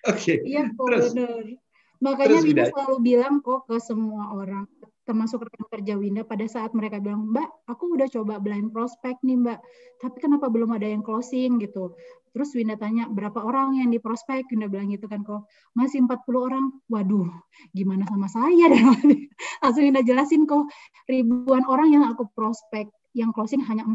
Oke. Iya kok bener. Terus, Makanya Winda selalu bilang kok ke semua orang, termasuk rekan kerja Winda, pada saat mereka bilang, Mbak, aku udah coba blind prospect nih Mbak, tapi kenapa belum ada yang closing gitu. Terus Winda tanya, berapa orang yang di prospek? Winda bilang gitu kan kok, masih 40 orang. Waduh, gimana sama saya? Langsung Winda jelasin kok, ribuan orang yang aku prospek, yang closing hanya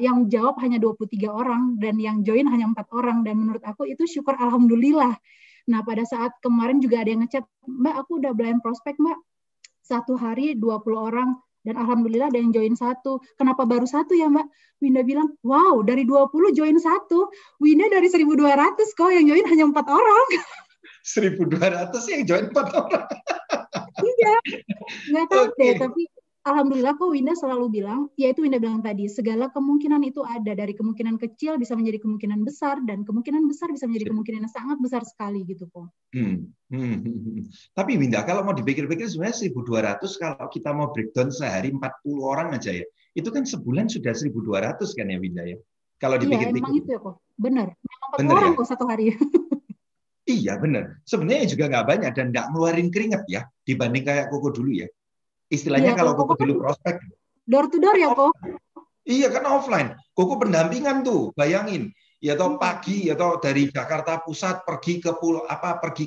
yang jawab hanya 23 orang dan yang join hanya 4 orang, dan menurut aku itu syukur alhamdulillah. Nah, pada saat kemarin juga ada yang ngechat, Mbak, aku udah blind prospect, Mbak. 1 hari 20 orang, dan alhamdulillah ada yang join 1. Kenapa baru 1 ya, Mbak? Winda bilang, wow, dari 20 join 1. Winda dari 1.200 kok, yang join hanya 4 orang. 1.200 yang join 4 orang. Iya, nggak tahu deh, tapi alhamdulillah kok Winda selalu bilang, yaitu Winda bilang tadi, segala kemungkinan itu ada, dari kemungkinan kecil bisa menjadi kemungkinan besar, dan kemungkinan besar bisa menjadi kemungkinan yang sangat besar sekali gitu kok. Tapi Winda, kalau mau dipikir-pikir sebenarnya 1.200 kalau kita mau breakdown sehari 40 orang aja ya, itu kan sebulan sudah 1.200 kan ya Winda ya? Kalau dipikir-pikir. Iya, emang itu ya kok, benar. Memang 40 bener, orang ya? kok 1 hari. Iya benar. Sebenarnya juga nggak banyak dan nggak ngeluarin keringat ya, dibanding kayak Koko dulu ya. Istilahnya kalau Koko dulu prospek. Door to door ya kok? Iya kan offline. Koko pendampingan tuh, bayangin. Ya toh pagi ya toh dari Jakarta Pusat pergi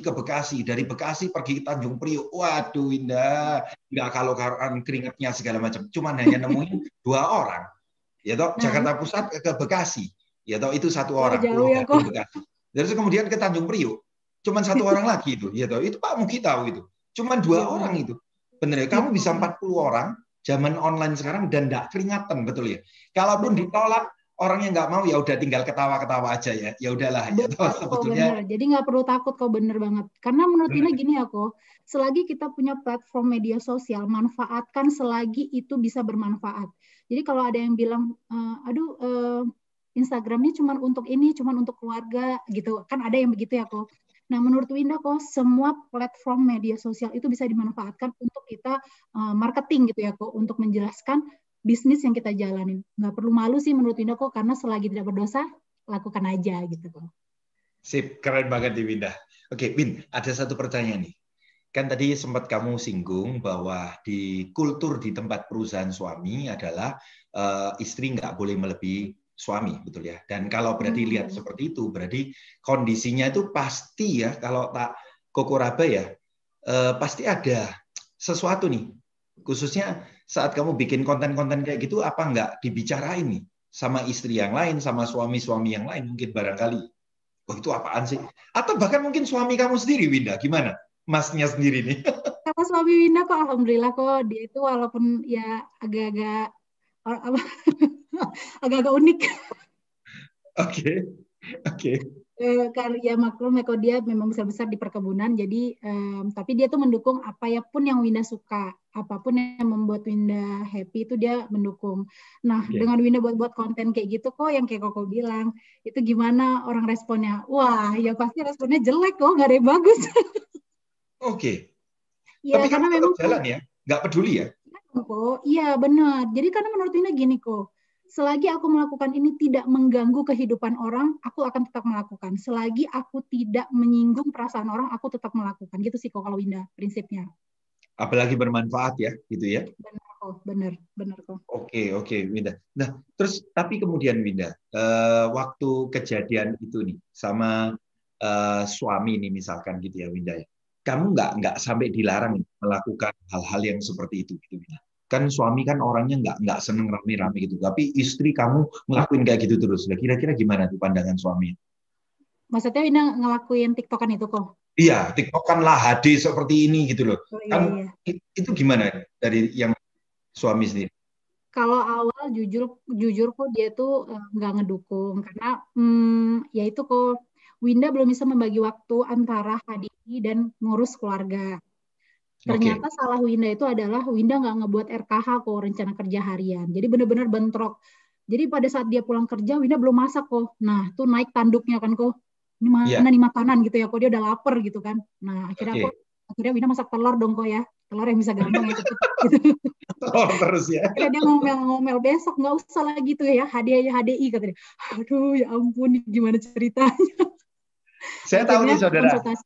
ke Bekasi, dari Bekasi pergi ke Tanjung Priok. Waduh Indah, nggak kalau keringatnya segala macam. Cuman hanya nemuin 2 orang. Ya toh Jakarta Pusat ke Bekasi. Ya toh itu 1 orang. Jauh ya kok. Bekasi. Terus kemudian ke Tanjung Priok. Cuman 1 orang lagi itu. Ya toh itu Pak Mugi tahu itu. Cuman 2 orang itu. Bener ya, kamu bisa 40 orang zaman online sekarang dan nggak keringatan, betul ya? Kalaupun ditolak orang yang nggak mau ya udah tinggal ketawa-ketawa aja ya. Ya udahlah ya toh, sebetulnya. Bener. Jadi nggak perlu takut kok, bener banget. Karena menurut Ina gini ya kok, selagi kita punya platform media sosial, manfaatkan selagi itu bisa bermanfaat. Jadi kalau ada yang bilang, Instagramnya cuma untuk ini, cuma untuk keluarga gitu. Kan ada yang begitu ya kok. Nah, menurut Winda kok semua platform media sosial itu bisa dimanfaatkan untuk kita marketing gitu ya kok, untuk menjelaskan bisnis yang kita jalanin. Nggak perlu malu sih menurut Winda kok, karena selagi tidak berdosa, lakukan aja gitu kok. Sip, keren banget di Winda. Oke, Win, ada satu pertanyaan nih. Kan tadi sempat kamu singgung bahwa di kultur di tempat perusahaan suami adalah istri nggak boleh melebihi suami, betul ya? Dan kalau berarti lihat seperti itu, berarti kondisinya itu pasti ya, kalau tak kokoraba ya, pasti ada sesuatu nih. Khususnya saat kamu bikin konten-konten kayak gitu, apa nggak dibicarain nih sama istri yang lain, sama suami-suami yang lain, mungkin barangkali. Oh, itu apaan sih? Atau bahkan mungkin suami kamu sendiri, Winda, gimana? Masnya sendiri nih. Sama suami Winda kok, alhamdulillah kok, dia itu walaupun ya agak-agak agak-agak unik. Oke, oke. Karena ya maklum ya kok, dia memang besar-besar di perkebunan, jadi tapi dia tuh mendukung apa ya pun yang Winda suka, apapun yang membuat Winda happy itu dia mendukung. Nah, dengan Winda buat konten kayak gitu kok, yang kayak Koko bilang, itu gimana orang responnya? Wah, ya pasti responnya jelek kok, nggak ada yang bagus. Oke. Ya, Tapi karena kamu memang tetap jalan ya, nggak peduli ya? kok, iya benar. Jadi karena menurut Winda gini kok, selagi aku melakukan ini tidak mengganggu kehidupan orang, aku akan tetap melakukan. Selagi aku tidak menyinggung perasaan orang, aku tetap melakukan. Gitu sih kok kalau Winda prinsipnya. Apalagi bermanfaat ya, gitu ya? Benar kok, benar kok. Oke, Winda. Nah, terus tapi kemudian Winda, waktu kejadian itu nih sama suami nih misalkan gitu ya, Winda ya, kamu nggak sampai dilarang melakukan hal-hal yang seperti itu, gitu, Winda. Kan suami kan orangnya nggak seneng rame-rame gitu, tapi istri kamu ngelakuin kayak gitu terus. Nah, kira-kira gimana tuh pandangan suami? Maksudnya Winda ngelakuin TikTokan itu kok? Iya, TikTok kan lah HD seperti ini gitu loh. Oh, Kan iya. itu gimana dari yang suami sendiri? Kalau awal jujur kok dia tuh nggak ngedukung karena ya itu kok Winda belum bisa membagi waktu antara HDI dan ngurus keluarga. Ternyata salah Winda itu adalah Winda nggak ngebuat RKH kok, rencana kerja harian. Jadi benar-benar bentrok. Jadi pada saat dia pulang kerja, Winda belum masak kok. Nah, tuh naik tanduknya kan kok. Ini mana nih makanan gitu ya, kok dia udah lapar gitu kan. Nah, akhirnya Winda masak telur dong kok ya. Telur yang bisa gampang ya cepet gitu. Telur terus ya. Akhirnya dia ngomel-ngomel, besok nggak usah lagi tuh ya, HDI kata dia. Aduh, ya ampun, gimana ceritanya. Saya tahu nih saudara, konsultasi.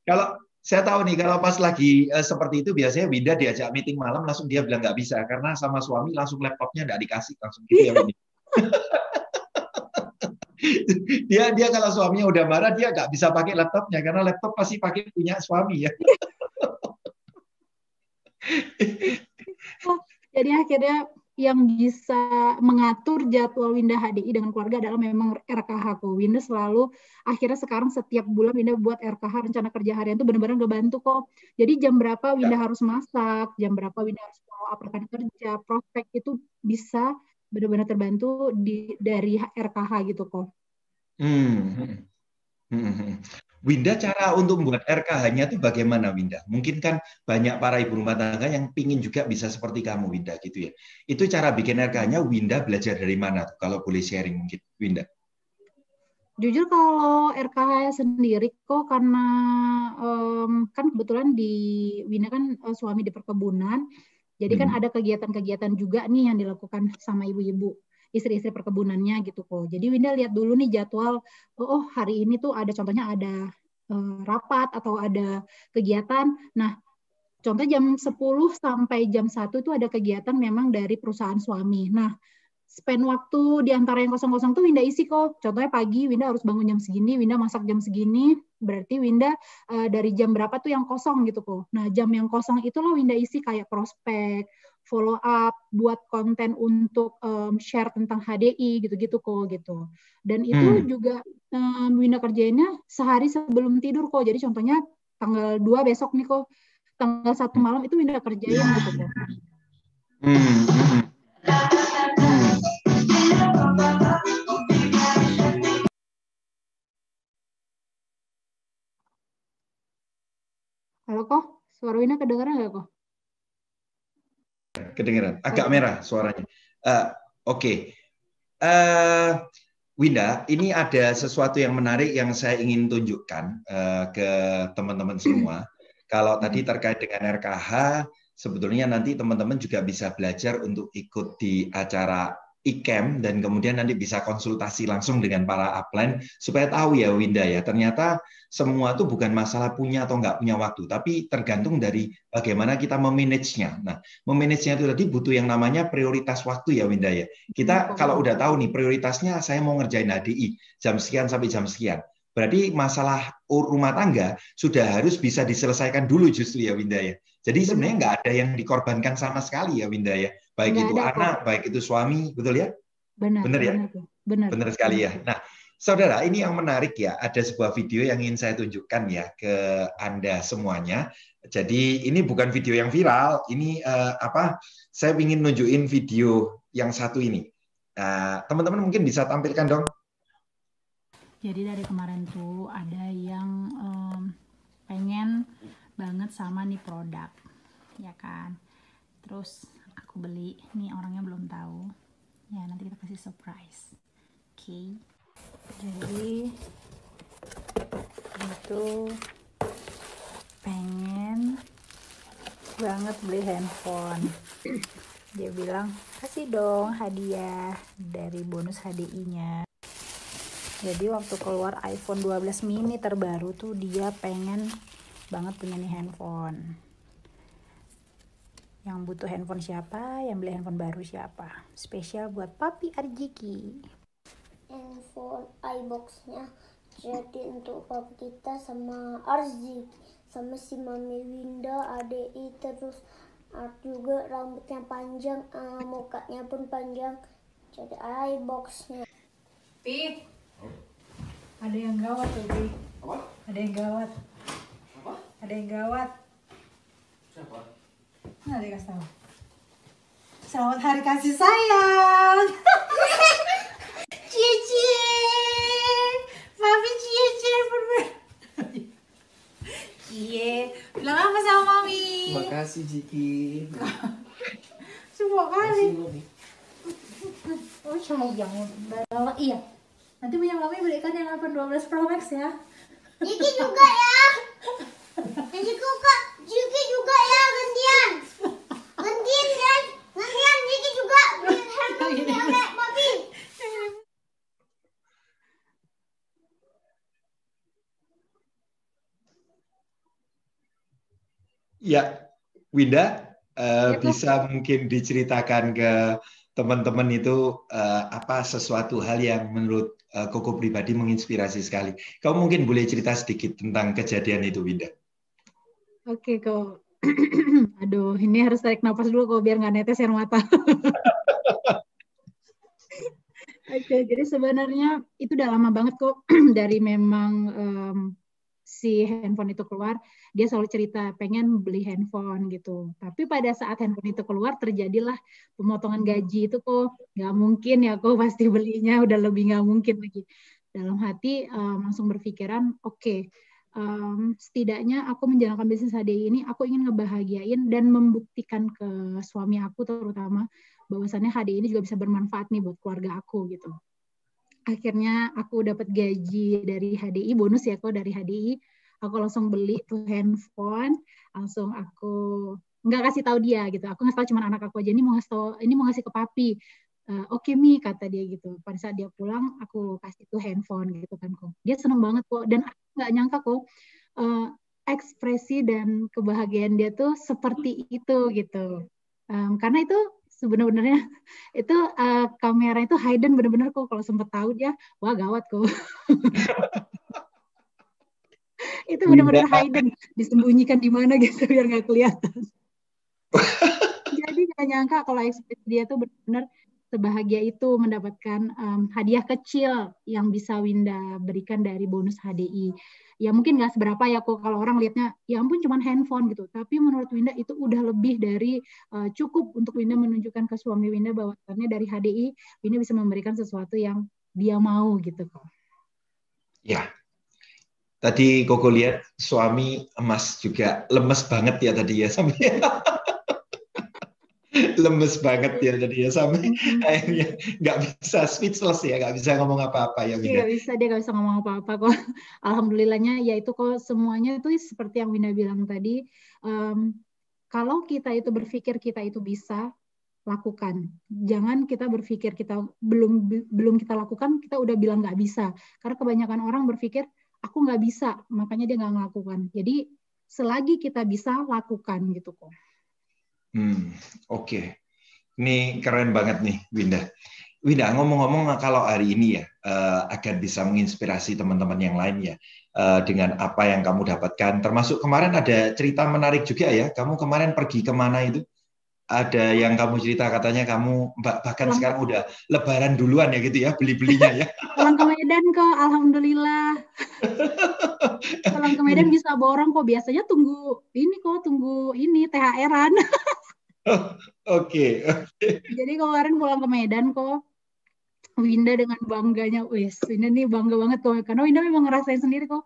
Saya tahu nih kalau pas lagi seperti itu biasanya Winda diajak meeting malam langsung dia bilang nggak bisa karena sama suami langsung laptopnya nggak dikasih langsung gitu ya Winda. dia kalau suaminya udah marah dia nggak bisa pakai laptopnya karena laptop pasti pakai punya suami ya. Jadi akhirnya yang bisa mengatur jadwal Winda HDI dengan keluarga adalah memang RKH kok. Winda selalu akhirnya sekarang setiap bulan Winda buat RKH, rencana kerja harian itu benar-benar ngebantu kok. Jadi jam berapa Winda harus masak, jam berapa Winda harus follow up rekan kerja, prospek itu bisa benar-benar terbantu dari RKH gitu kok. Winda, cara untuk membuat RKH-nya itu bagaimana, Winda? Mungkin kan banyak para ibu rumah tangga yang pingin juga bisa seperti kamu, Winda, gitu ya. Itu cara bikin RKH-nya, Winda belajar dari mana? Kalau boleh sharing mungkin, Winda. Jujur kalau RKH sendiri kok karena kan kebetulan di Winda kan suami di perkebunan, jadi kan ada kegiatan-kegiatan juga nih yang dilakukan sama ibu-ibu istri-istri perkebunannya gitu kok. Jadi Winda lihat dulu nih jadwal, oh hari ini tuh ada contohnya ada rapat atau ada kegiatan. Nah, contoh jam 10 sampai jam 1 itu ada kegiatan memang dari perusahaan suami. Nah, spend waktu di antara yang kosong-kosong tuh Winda isi kok. Contohnya pagi Winda harus bangun jam segini, Winda masak jam segini, berarti Winda dari jam berapa tuh yang kosong gitu kok. Nah, jam yang kosong itulah Winda isi kayak prospek, follow up, buat konten untuk share tentang HDI gitu-gitu kok gitu. Dan itu juga Winda kerjainnya sehari sebelum tidur kok. Jadi contohnya tanggal 2 besok nih kok, tanggal 1 malam itu Winda kerjain gitu kok. Halo kok, suara Winda kedengaran nggak kok? Kedengeran, agak merah suaranya. Oke. Winda, ini ada sesuatu yang menarik yang saya ingin tunjukkan ke teman-teman semua. Kalau tadi terkait dengan RKH, sebetulnya nanti teman-teman juga bisa belajar untuk ikut di acara e-camp dan kemudian nanti bisa konsultasi langsung dengan para upline supaya tahu ya Winda ya, ternyata semua itu bukan masalah punya atau nggak punya waktu, tapi tergantung dari bagaimana kita memanage-nya. Nah, memanage-nya itu tadi butuh yang namanya prioritas waktu ya Winda ya. Kita kalau udah tahu nih prioritasnya saya mau ngerjain HDI jam sekian sampai jam sekian. Berarti masalah rumah tangga sudah harus bisa diselesaikan dulu justru ya Winda ya. Jadi sebenarnya nggak ada yang dikorbankan sama sekali ya Winda ya. Baik Nggak itu ada, anak, baik itu suami, betul ya? Benar, Benar ya? benar. Benar sekali ya. Nah, saudara, ini yang menarik ya. Ada sebuah video yang ingin saya tunjukkan ya ke Anda semuanya. Jadi ini bukan video yang viral. Ini saya ingin nunjukin video yang satu ini. Teman-teman mungkin bisa tampilkan dong. Jadi dari kemarin tuh ada yang pengen banget sama nih produk, ya kan. Terus aku beli, nih orangnya belum tahu. Ya nanti kita kasih surprise. Oke. Jadi itu pengen banget beli handphone. Dia bilang kasih dong hadiah dari bonus HDI-nya. Jadi waktu keluar iPhone 12 mini terbaru tuh dia pengen banget punya nih handphone. Yang butuh handphone siapa, yang beli handphone baru siapa. Spesial buat Papi Arjiki. Handphone iBox-nya jadi untuk papi kita sama Arzik, sama si Mami Winda, ADI, terus juga rambutnya panjang, mukanya pun panjang. Jadi iBox-nya. Pi, ada yang gawat tuh, Pi. Apa? Ada yang gawat. Apa? Ada yang gawat. Siapa? Nah, dia kasih tahu. Selamat hari kasih sayang. Cici. Papi Cici. Cie. Bilang apa sama Mami? Terima kasih Jiki. Semua Terima kali. kasih, Mami. Oh, sayang. Iya. Nanti punya Mami belikan yang iPhone 12 Pro Max ya. Jiki juga ya. Jiki juga ya, gantian. Gantian guys. Gantian Jiki juga. Handphone papi. Ya, Winda, Ya, Kak. bisa mungkin diceritakan ke teman-teman itu apa sesuatu hal yang menurut Koko pribadi menginspirasi sekali. Kamu mungkin boleh cerita sedikit tentang kejadian itu, Winda. Oke, kok. Aduh, ini harus tarik nafas dulu kok biar nggak netes air mata. Oke, jadi sebenarnya itu udah lama banget kok dari memang si handphone itu keluar, dia selalu cerita pengen beli handphone gitu. Tapi pada saat handphone itu keluar terjadilah pemotongan gaji itu kok nggak mungkin ya kok pasti belinya udah lebih nggak mungkin lagi. Dalam hati langsung berpikiran oke, setidaknya aku menjalankan bisnis HDI ini aku ingin ngebahagiain dan membuktikan ke suami aku terutama bahwasannya HDI ini juga bisa bermanfaat nih buat keluarga aku gitu. Akhirnya aku dapat gaji dari HDI, bonus ya kok dari HDI. Aku langsung beli tuh handphone, langsung aku nggak kasih tahu dia gitu. Aku ngasih tahu cuma anak aku aja, ini mau ngasih ke papi. Oke Mi, kata dia gitu. Pada saat dia pulang, aku kasih tuh handphone gitu kan kok. Dia seneng banget kok, dan aku nggak nyangka kok ekspresi dan kebahagiaan dia tuh seperti itu gitu. Karena itu sebenarnya itu kamera itu hidden bener-bener kok, kalau sempet tahu dia wah gawat kok. Itu bener-bener hidden, disembunyikan di mana gitu biar nggak kelihatan. Jadi nggak nyangka kalau ekspresi dia tuh benar-benar sebahagia itu mendapatkan hadiah kecil yang bisa Winda berikan dari bonus HDI. Ya mungkin nggak seberapa ya kok kalau orang lihatnya, ya ampun cuman handphone gitu. Tapi menurut Winda itu udah lebih dari cukup untuk Winda menunjukkan ke suami Winda bahwasannya dari HDI Winda bisa memberikan sesuatu yang dia mau gitu kok. Ya, tadi Koko lihat suami Mas juga lemes banget ya tadi ya sampai. Lemes banget ya jadi ya sampai Mm-mm. akhirnya nggak bisa speechless ya, nggak bisa ngomong apa-apa ya Dia Winda. nggak bisa ngomong apa-apa kok. Alhamdulillahnya ya itu kok semuanya itu seperti yang Winda bilang tadi. em, Kalau kita itu berpikir kita itu bisa, lakukan. Jangan kita berpikir kita belum kita lakukan, kita udah bilang nggak bisa. Karena kebanyakan orang berpikir aku nggak bisa, makanya dia nggak melakukan. Jadi selagi kita bisa, lakukan gitu kok. Oke. Ini keren banget nih, Winda. Winda, ngomong-ngomong kalau hari ini ya, agar bisa menginspirasi teman-teman yang lain ya, dengan apa yang kamu dapatkan. Termasuk kemarin ada cerita menarik juga ya, kamu kemarin pergi kemana itu? Ada yang kamu cerita katanya kamu bahkan Pulang, sekarang udah lebaran duluan ya gitu ya, beli-belinya ya. pulang ke Medan kok, alhamdulillah. Pulang ke Medan bisa borong kok. Biasanya tunggu ini THR-an. Oke. Jadi kemarin pulang ke Medan kok. Winda dengan bangganya, wes, Winda nih bangga banget kok, karena Winda memang ngerasain sendiri kok,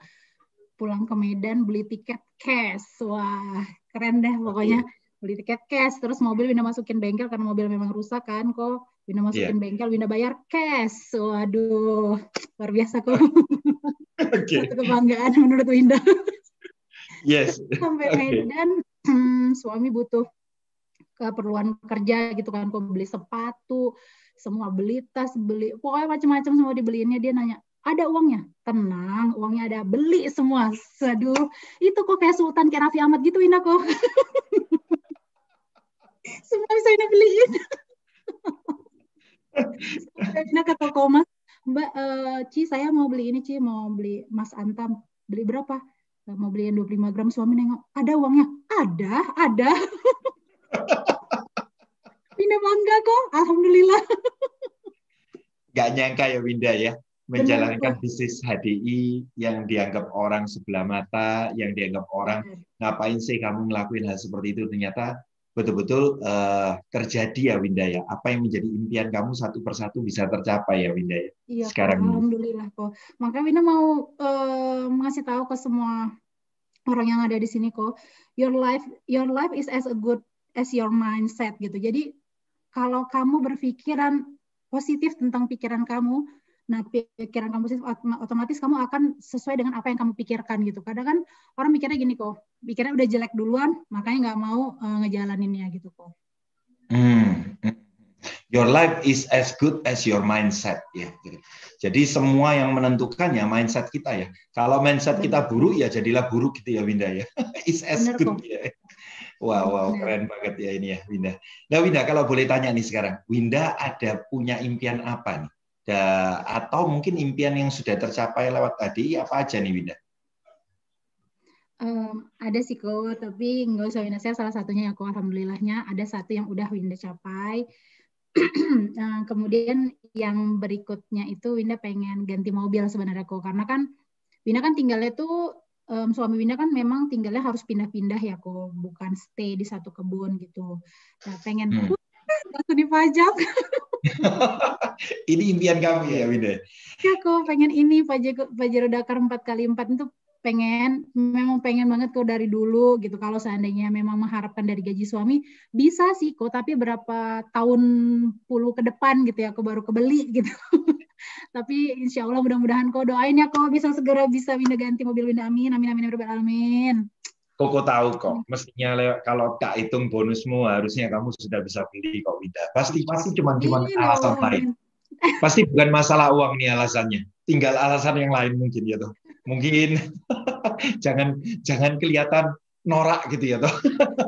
pulang ke Medan beli tiket cash, wah keren deh pokoknya, beli tiket cash, terus mobil Winda masukin bengkel karena mobil memang rusak kan kok, Winda masukin bengkel, Winda bayar cash, waduh, luar biasa kok, satu kebanggaan menurut Winda. Yes. Sampai Medan, suami butuh keperluan kerja gitu kan, kok beli sepatu, semua beli tas, beli pokoknya macam-macam semua dibeliinnya. Dia nanya, ada uangnya? Tenang, uangnya ada, beli semua. Aduh, itu kok kayak Sultan, kayak Raffi Ahmad gitu Ina kok. Semua bisa Ina beliin. Ina ke toko Mas, Mbak, Ci saya mau beli ini, Ci mau beli Mas Antam, beli berapa? Mau beliin 25 gram. Suami nengok, ada uangnya? Ada. Ina bangga kok, alhamdulillah. Gak nyangka ya Winda ya, menjalankan Bener, bisnis HDI yang dianggap orang sebelah mata, yang dianggap orang ngapain sih kamu ngelakuin hal seperti itu, ternyata betul-betul terjadi ya Winda ya. Apa yang menjadi impian kamu satu persatu bisa tercapai ya Winda ya. Iya kok, Sekarang ini. alhamdulillah kok. Makanya Wina mau ngasih tahu ke semua orang yang ada di sini kok, your life is as good as your mindset gitu. Jadi kalau kamu berpikiran positif tentang pikiran kamu, nah pikiran kamu positif, otomatis kamu akan sesuai dengan apa yang kamu pikirkan gitu. Kadang kan orang mikirnya gini kok, pikirnya udah jelek duluan, makanya nggak mau ngejalaninnya gitu kok. Your life is as good as your mindset ya. Jadi semua yang menentukan ya mindset kita ya. Kalau mindset kita buruk ya jadilah buruk gitu ya Winda ya. Is as Bener good kok. ya. Wow, keren banget ya ini ya Winda. Nah Winda, kalau boleh tanya nih sekarang, Winda ada punya impian apa nih? Atau mungkin impian yang sudah tercapai lewat tadi apa aja nih Winda? Ada sih kok, tapi nggak usah Winda share, salah satunya ya kok, alhamdulillahnya ada satu yang udah Winda capai. Kemudian yang berikutnya itu Winda pengen ganti mobil sebenarnya kok, karena kan Winda kan tinggalnya tuh suami Winda kan memang tinggalnya harus pindah-pindah ya kok, bukan stay di satu kebun gitu. Nah, pengen langsung dipajak. Ini impian kamu ya Winda? Ya kok pengen ini Pajero Dakar 4x4 itu memang pengen banget kok dari dulu gitu. Kalau seandainya memang mengharapkan dari gaji suami bisa sih kok, tapi berapa tahun puluh ke depan gitu ya, kok baru kebeli gitu. Tapi insya Allah mudah-mudahan kok, doain ya kok bisa segera bisa Winda ganti mobil Winda, amin amin amin amin. Koko tahu kok, mestinya kalau tak hitung bonusmu harusnya kamu sudah bisa beli kok Winda. Pasti cuma alasan lain. Pasti bukan masalah uang nih alasannya. Tinggal alasan yang lain mungkin ya toh. Mungkin jangan kelihatan norak gitu ya toh.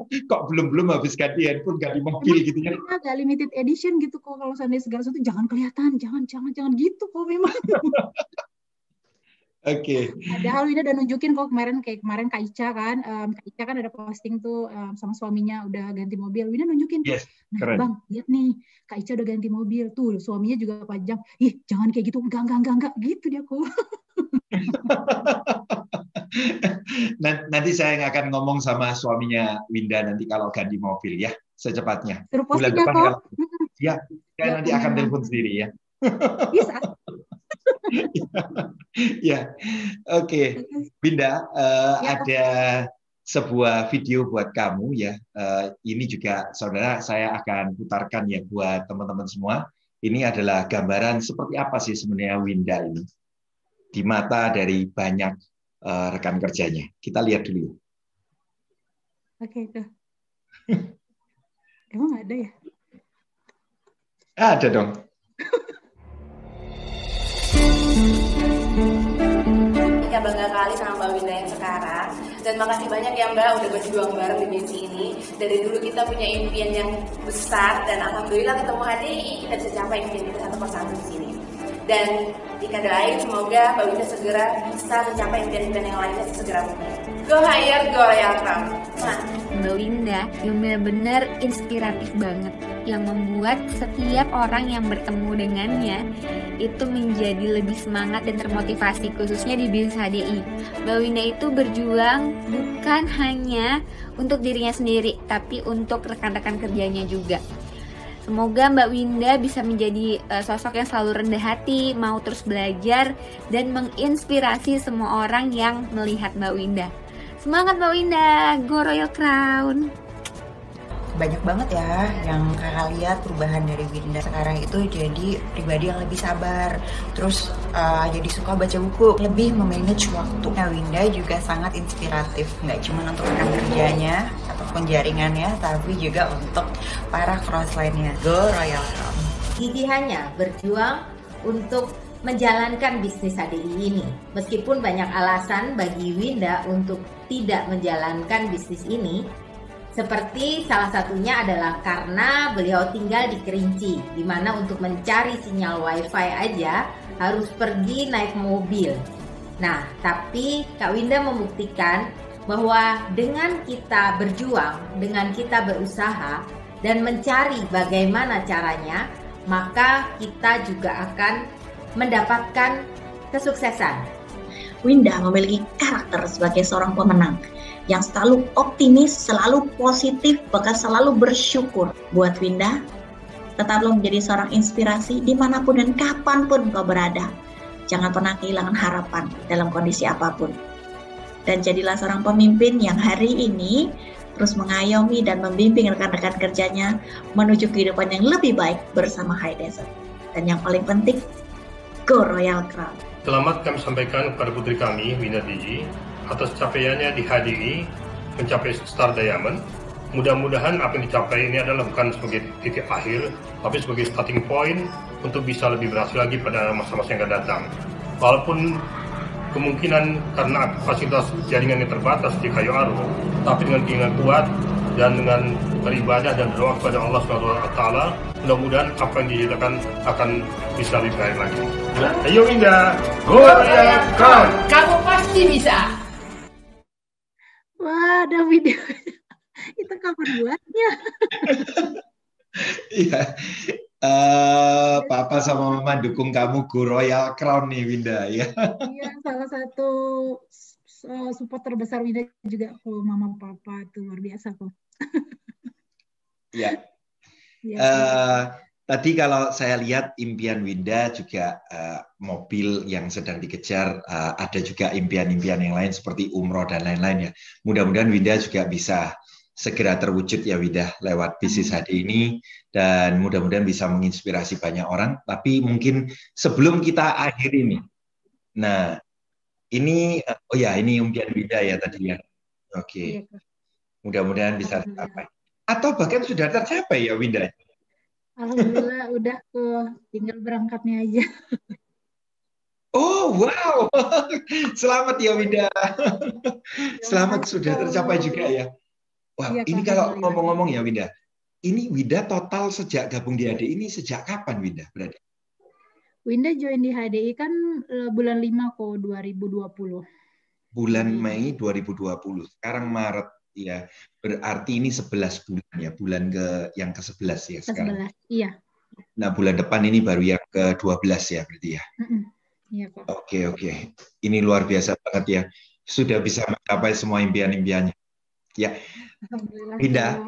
Kok belum habis ganti handphone, ganti mobil gitu ya. Agak limited edition gitu kok, kalau seandainya segala sesuatu jangan kelihatan, jangan gitu kok memang. Oke. Padahal Winda udah nunjukin kok kemarin Kak Ica kan, Kak Ica kan ada posting tuh sama suaminya udah ganti mobil. Winda nunjukin, yes, nah keren. Bang lihat nih Kak Ica udah ganti mobil tuh, suaminya juga pajang, ih jangan kayak gitu, enggak gitu dia kok. Nanti saya akan ngomong sama suaminya Winda nanti kalau ganti mobil ya secepatnya. Bulan depan kalau ya nanti akan telepon sendiri ya. Bisa. Ya, oke. Winda, ada sebuah video buat kamu ya. Ini juga saudara saya akan putarkan ya buat teman-teman semua. Ini adalah gambaran seperti apa sih sebenarnya Winda ini di mata dari banyak rekan kerjanya. Kita lihat dulu. Oke, tuh. Emang ada ya? Ada dong. Kita bangga kali sama Mbak Winda yang sekarang. Dan makasih banyak ya Mbak udah berjuang bareng di misi ini. Dari dulu kita punya impian yang besar dan alhamdulillah ketemu HDI kita bisa capai impian kita satu persatu di sini. Dan jika doain semoga Mbak Winda segera bisa mencapai impian-impian yang lainnya segera mungkin. Go higher, go royal crown. Mbak Winda yang benar-benar inspiratif banget, yang membuat setiap orang yang bertemu dengannya itu menjadi lebih semangat dan termotivasi, khususnya di bisnis HDI. Mbak Winda itu berjuang bukan hanya untuk dirinya sendiri, tapi untuk rekan-rekan kerjanya juga. Semoga Mbak Winda bisa menjadi sosok yang selalu rendah hati, mau terus belajar, dan menginspirasi semua orang yang melihat Mbak Winda. Semangat Mbak Winda, go Royal Crown. Banyak banget ya yang kakak lihat perubahan dari Winda sekarang itu jadi pribadi yang lebih sabar, terus jadi suka baca buku, lebih memanage waktu. Nah, Winda juga sangat inspiratif, nggak cuma untuk rekan kerjanya ataupun jaringannya, tapi juga untuk para cross lainnya. Go Royal Crown. Gigihannya berjuang untuk menjalankan bisnis HDI ini. Meskipun banyak alasan bagi Winda untuk tidak menjalankan bisnis ini, seperti salah satunya adalah karena beliau tinggal di Kerinci, di mana untuk mencari sinyal wifi aja harus pergi naik mobil. Nah, tapi Kak Winda membuktikan bahwa dengan kita berjuang, dengan kita berusaha dan mencari bagaimana caranya, maka kita juga akan mendapatkan kesuksesan. Winda memiliki karakter sebagai seorang pemenang yang selalu optimis, selalu positif, bahkan selalu bersyukur. Buat Winda, tetaplah menjadi seorang inspirasi dimanapun dan kapanpun kau berada. Jangan pernah kehilangan harapan dalam kondisi apapun. Dan jadilah seorang pemimpin yang hari ini terus mengayomi dan membimbing rekan-rekan kerjanya menuju kehidupan yang lebih baik bersama High Desert. Dan yang paling penting, go Royal Crown. Selamat kami sampaikan kepada putri kami, Winda Diji, atas capaiannya di HDI mencapai Star Diamond. Mudah-mudahan apa yang dicapai ini adalah bukan sebagai titik akhir, tapi sebagai starting point untuk bisa lebih berhasil lagi pada masa-masa yang akan datang. Walaupun kemungkinan karena fasilitas jaringan yang terbatas di Kayu Aro, tapi dengan keinginan kuat dan dengan beribadah dan berdoa kepada Allah SWT, mudah-mudahan apa yang diceritakan akan bisa lebih baik lagi. Ayo Winda, go Royal Crown! Kamu pasti bisa. Wah, ada video. Itu kapan buatnya? Iya. Papa sama Mama dukung kamu go Royal Crown nih Winda ya. Iya, salah satu support terbesar Winda juga kok, Mama Papa itu luar biasa kok. Ya. Ya, Tadi kalau saya lihat impian Winda juga mobil yang sedang dikejar, ada juga impian-impian yang lain seperti umroh dan lain-lain ya. Mudah-mudahan Winda juga bisa segera terwujud ya Winda lewat bisnis HD ini, dan mudah-mudahan bisa menginspirasi banyak orang. Tapi mungkin sebelum kita akhiri nih, nah ini ini impian Winda ya tadi ya. Oke. Mudah-mudahan bisa tercapai. Atau bahkan sudah tercapai ya Winda. Alhamdulillah udah kok, tinggal berangkatnya aja. Oh wow, selamat ya Winda. Selamat sudah tercapai juga ya. Wow, ini kalau ngomong-ngomong ya Winda, ini Winda total sejak gabung di HDI ini sejak kapan Winda berarti? Winda join di HDI kan bulan 5 kok 2020. Bulan Mei 2020. Sekarang Maret ya. Berarti ini 11 bulan ya. Bulan yang ke-11 ya sekarang. 11, iya. Nah, bulan depan ini baru yang ke-12 ya berarti ya. Iya kok. Oke. Ini luar biasa banget ya. Sudah bisa mencapai semua impian-impiannya. Ya. Winda,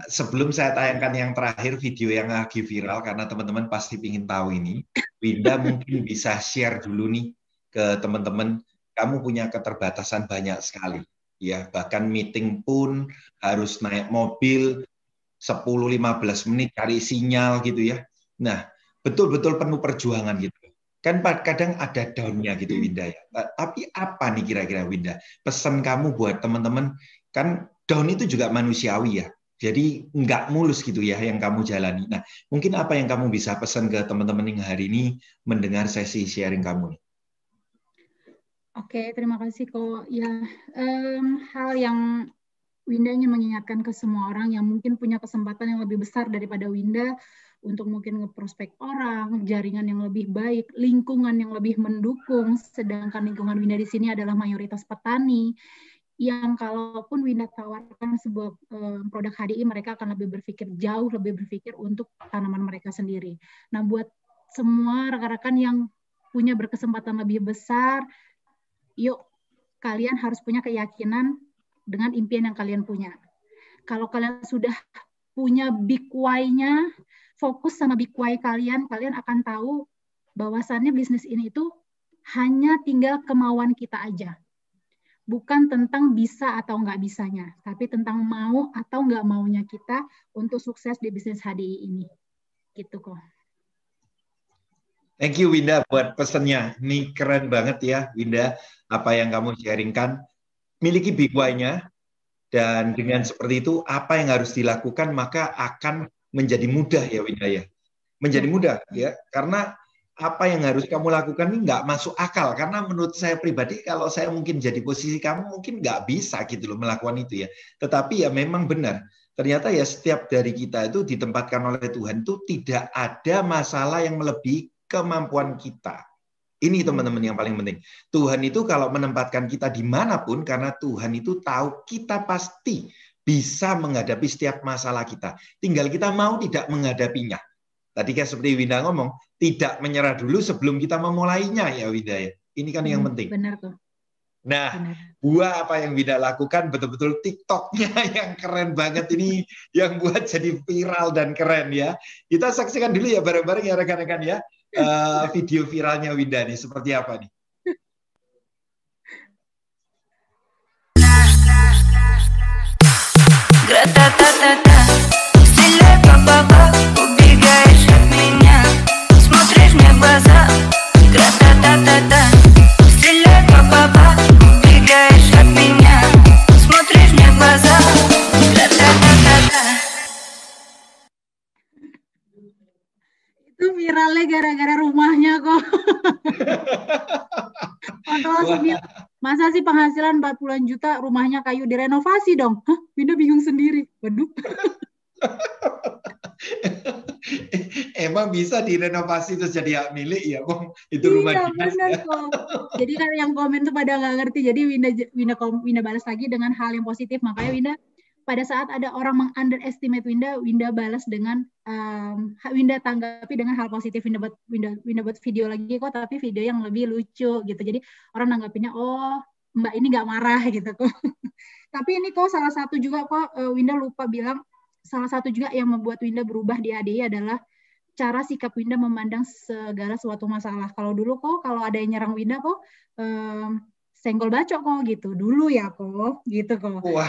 sebelum saya tayangkan yang terakhir video yang lagi viral, karena teman-teman pasti ingin tahu ini, Winda mungkin bisa share dulu nih ke teman-teman. Kamu punya keterbatasan banyak sekali. ya, bahkan meeting pun harus naik mobil 10-15 menit cari sinyal gitu ya. Nah, betul-betul penuh perjuangan gitu. Kan kadang ada down-nya gitu Winda ya. Tapi apa nih kira-kira Winda? Pesan kamu buat teman-teman, kan down itu juga manusiawi ya. Jadi nggak mulus gitu ya yang kamu jalani. Nah, mungkin apa yang kamu bisa pesan ke teman-teman yang hari ini mendengar sesi sharing kamu nih? Oke, terima kasih kok. Ya, hal yang Winda ingin mengingatkan ke semua orang yang mungkin punya kesempatan yang lebih besar daripada Winda untuk mungkin ngeprospek orang, jaringan yang lebih baik, lingkungan yang lebih mendukung, sedangkan lingkungan Winda di sini adalah mayoritas petani, yang kalaupun Winda tawarkan sebuah produk HDI, mereka akan lebih berpikir jauh, lebih berpikir untuk tanaman mereka sendiri. Nah, buat semua rekan-rekan yang punya berkesempatan lebih besar, yuk kalian harus punya keyakinan dengan impian yang kalian punya. Kalau kalian sudah punya big why-nya, fokus sama big why kalian, kalian akan tahu bahwasannya bisnis ini itu hanya tinggal kemauan kita aja. Bukan tentang bisa atau nggak bisanya, tapi tentang mau atau nggak maunya kita untuk sukses di bisnis HDI ini. Gitu kok. Thank you Winda buat pesannya. Ini keren banget ya Winda, apa yang kamu sharingkan. Miliki big why-nya, dan dengan seperti itu apa yang harus dilakukan maka akan menjadi mudah ya Winda ya. Menjadi mudah ya, karena apa yang harus kamu lakukan ini nggak masuk akal. Karena menurut saya pribadi, kalau saya mungkin jadi posisi kamu, mungkin nggak bisa gitu loh melakukan itu ya. Tetapi ya memang benar. Ternyata ya setiap dari kita itu ditempatkan oleh Tuhan itu tidak ada masalah yang melebihi kemampuan kita. Ini teman-teman yang paling penting. Tuhan itu kalau menempatkan kita dimanapun, karena Tuhan itu tahu kita pasti bisa menghadapi setiap masalah kita. Tinggal kita mau tidak menghadapinya. Tadi kan seperti Winda ngomong, tidak menyerah dulu sebelum kita memulainya ya Winda ya. Ini kan yang penting. Benar kok. Nah, buat apa yang Winda lakukan betul-betul TikTok-nya yang keren banget ini, yang buat jadi viral dan keren ya. Kita saksikan dulu ya bareng-bareng ya rekan-rekan ya. Video viralnya Winda nih seperti apa nih? Itu viralnya gara-gara rumahnya kok. Masa sih penghasilan 40-an juta, rumahnya kayu direnovasi dong? Hah? Winda bingung sendiri. Waduh. Emang bisa direnovasi terus jadi hak milik ya, Bang? Itu rumah dinas. Ya. Jadi kan yang komen tuh pada nggak ngerti. Jadi Winda balas lagi dengan hal yang positif. Makanya Winda pada saat ada orang meng-underestimate Winda balas dengan Winda tanggapi dengan hal positif. Winda buat video lagi kok, tapi video yang lebih lucu gitu. Jadi orang nanggapinnya, oh Mbak ini nggak marah gitu kok. Tapi ini kok salah satu juga kok Winda lupa bilang, salah satu juga yang membuat Winda berubah di ADI adalah cara sikap Winda memandang segala suatu masalah. Kalau dulu kok kalau ada yang nyerang Winda kok senggol bacok kok gitu. Dulu ya kok gitu kok. Wah,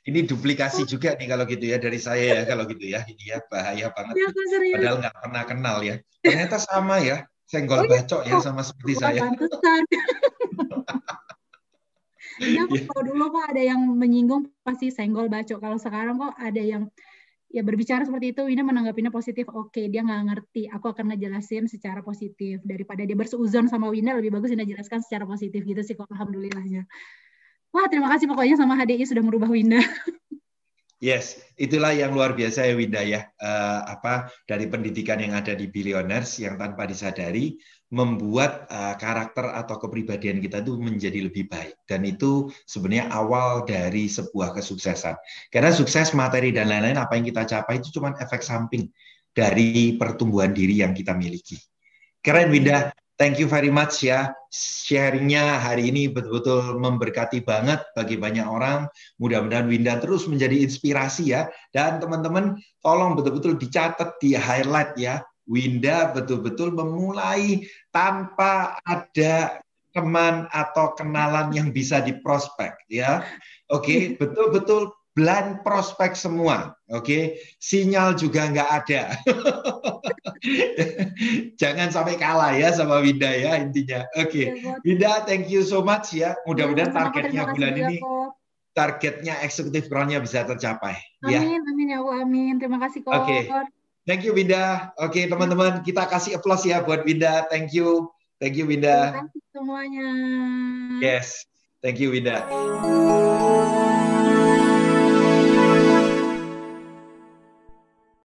ini duplikasi juga nih kalau gitu ya dari saya ya kalau gitu ya. Ini ya bahaya banget. Ya, padahal nggak pernah kenal ya. Ternyata sama ya, senggol bacok ya sama seperti saya. Ya, kalau dulu kok ada yang menyinggung pasti senggol bacok. Kalau sekarang kok ada yang ya berbicara seperti itu, Winda menanggapinya positif. Oke, dia nggak ngerti. Aku akan ngejelasin secara positif. Daripada dia berseuzon sama Winda, lebih bagus Winda jelaskan secara positif gitu sih kok, alhamdulillahnya. Wah, terima kasih pokoknya sama HDI sudah merubah Winda. Yes, itulah yang luar biasa ya Winda ya. Dari pendidikan yang ada di Billionaires yang tanpa disadari membuat karakter atau kepribadian kita itu menjadi lebih baik. Dan itu sebenarnya awal dari sebuah kesuksesan. Karena sukses materi dan lain-lain apa yang kita capai itu cuma efek samping dari pertumbuhan diri yang kita miliki. Keren Winda, thank you very much ya. Sharingnya hari ini betul-betul memberkati banget bagi banyak orang. Mudah-mudahan Winda terus menjadi inspirasi ya. Dan teman-teman tolong betul-betul dicatat, di highlight ya. Winda betul-betul memulai tanpa ada teman atau kenalan yang bisa diprospek, ya. Oke, betul-betul blind prospek semua. Oke, sinyal juga nggak ada. Jangan sampai kalah ya sama Winda ya intinya. Oke, Winda, thank you so much ya. Mudah-mudahan targetnya bulan ini, targetnya eksekutif crown-nya bisa tercapai. Amin, amin ya Allah, amin. Terima kasih kok. Oke, thank you Winda. Oke teman-teman, kita kasih applause ya buat Winda. Thank you Winda. Terima kasih semuanya. Yes, thank you Winda.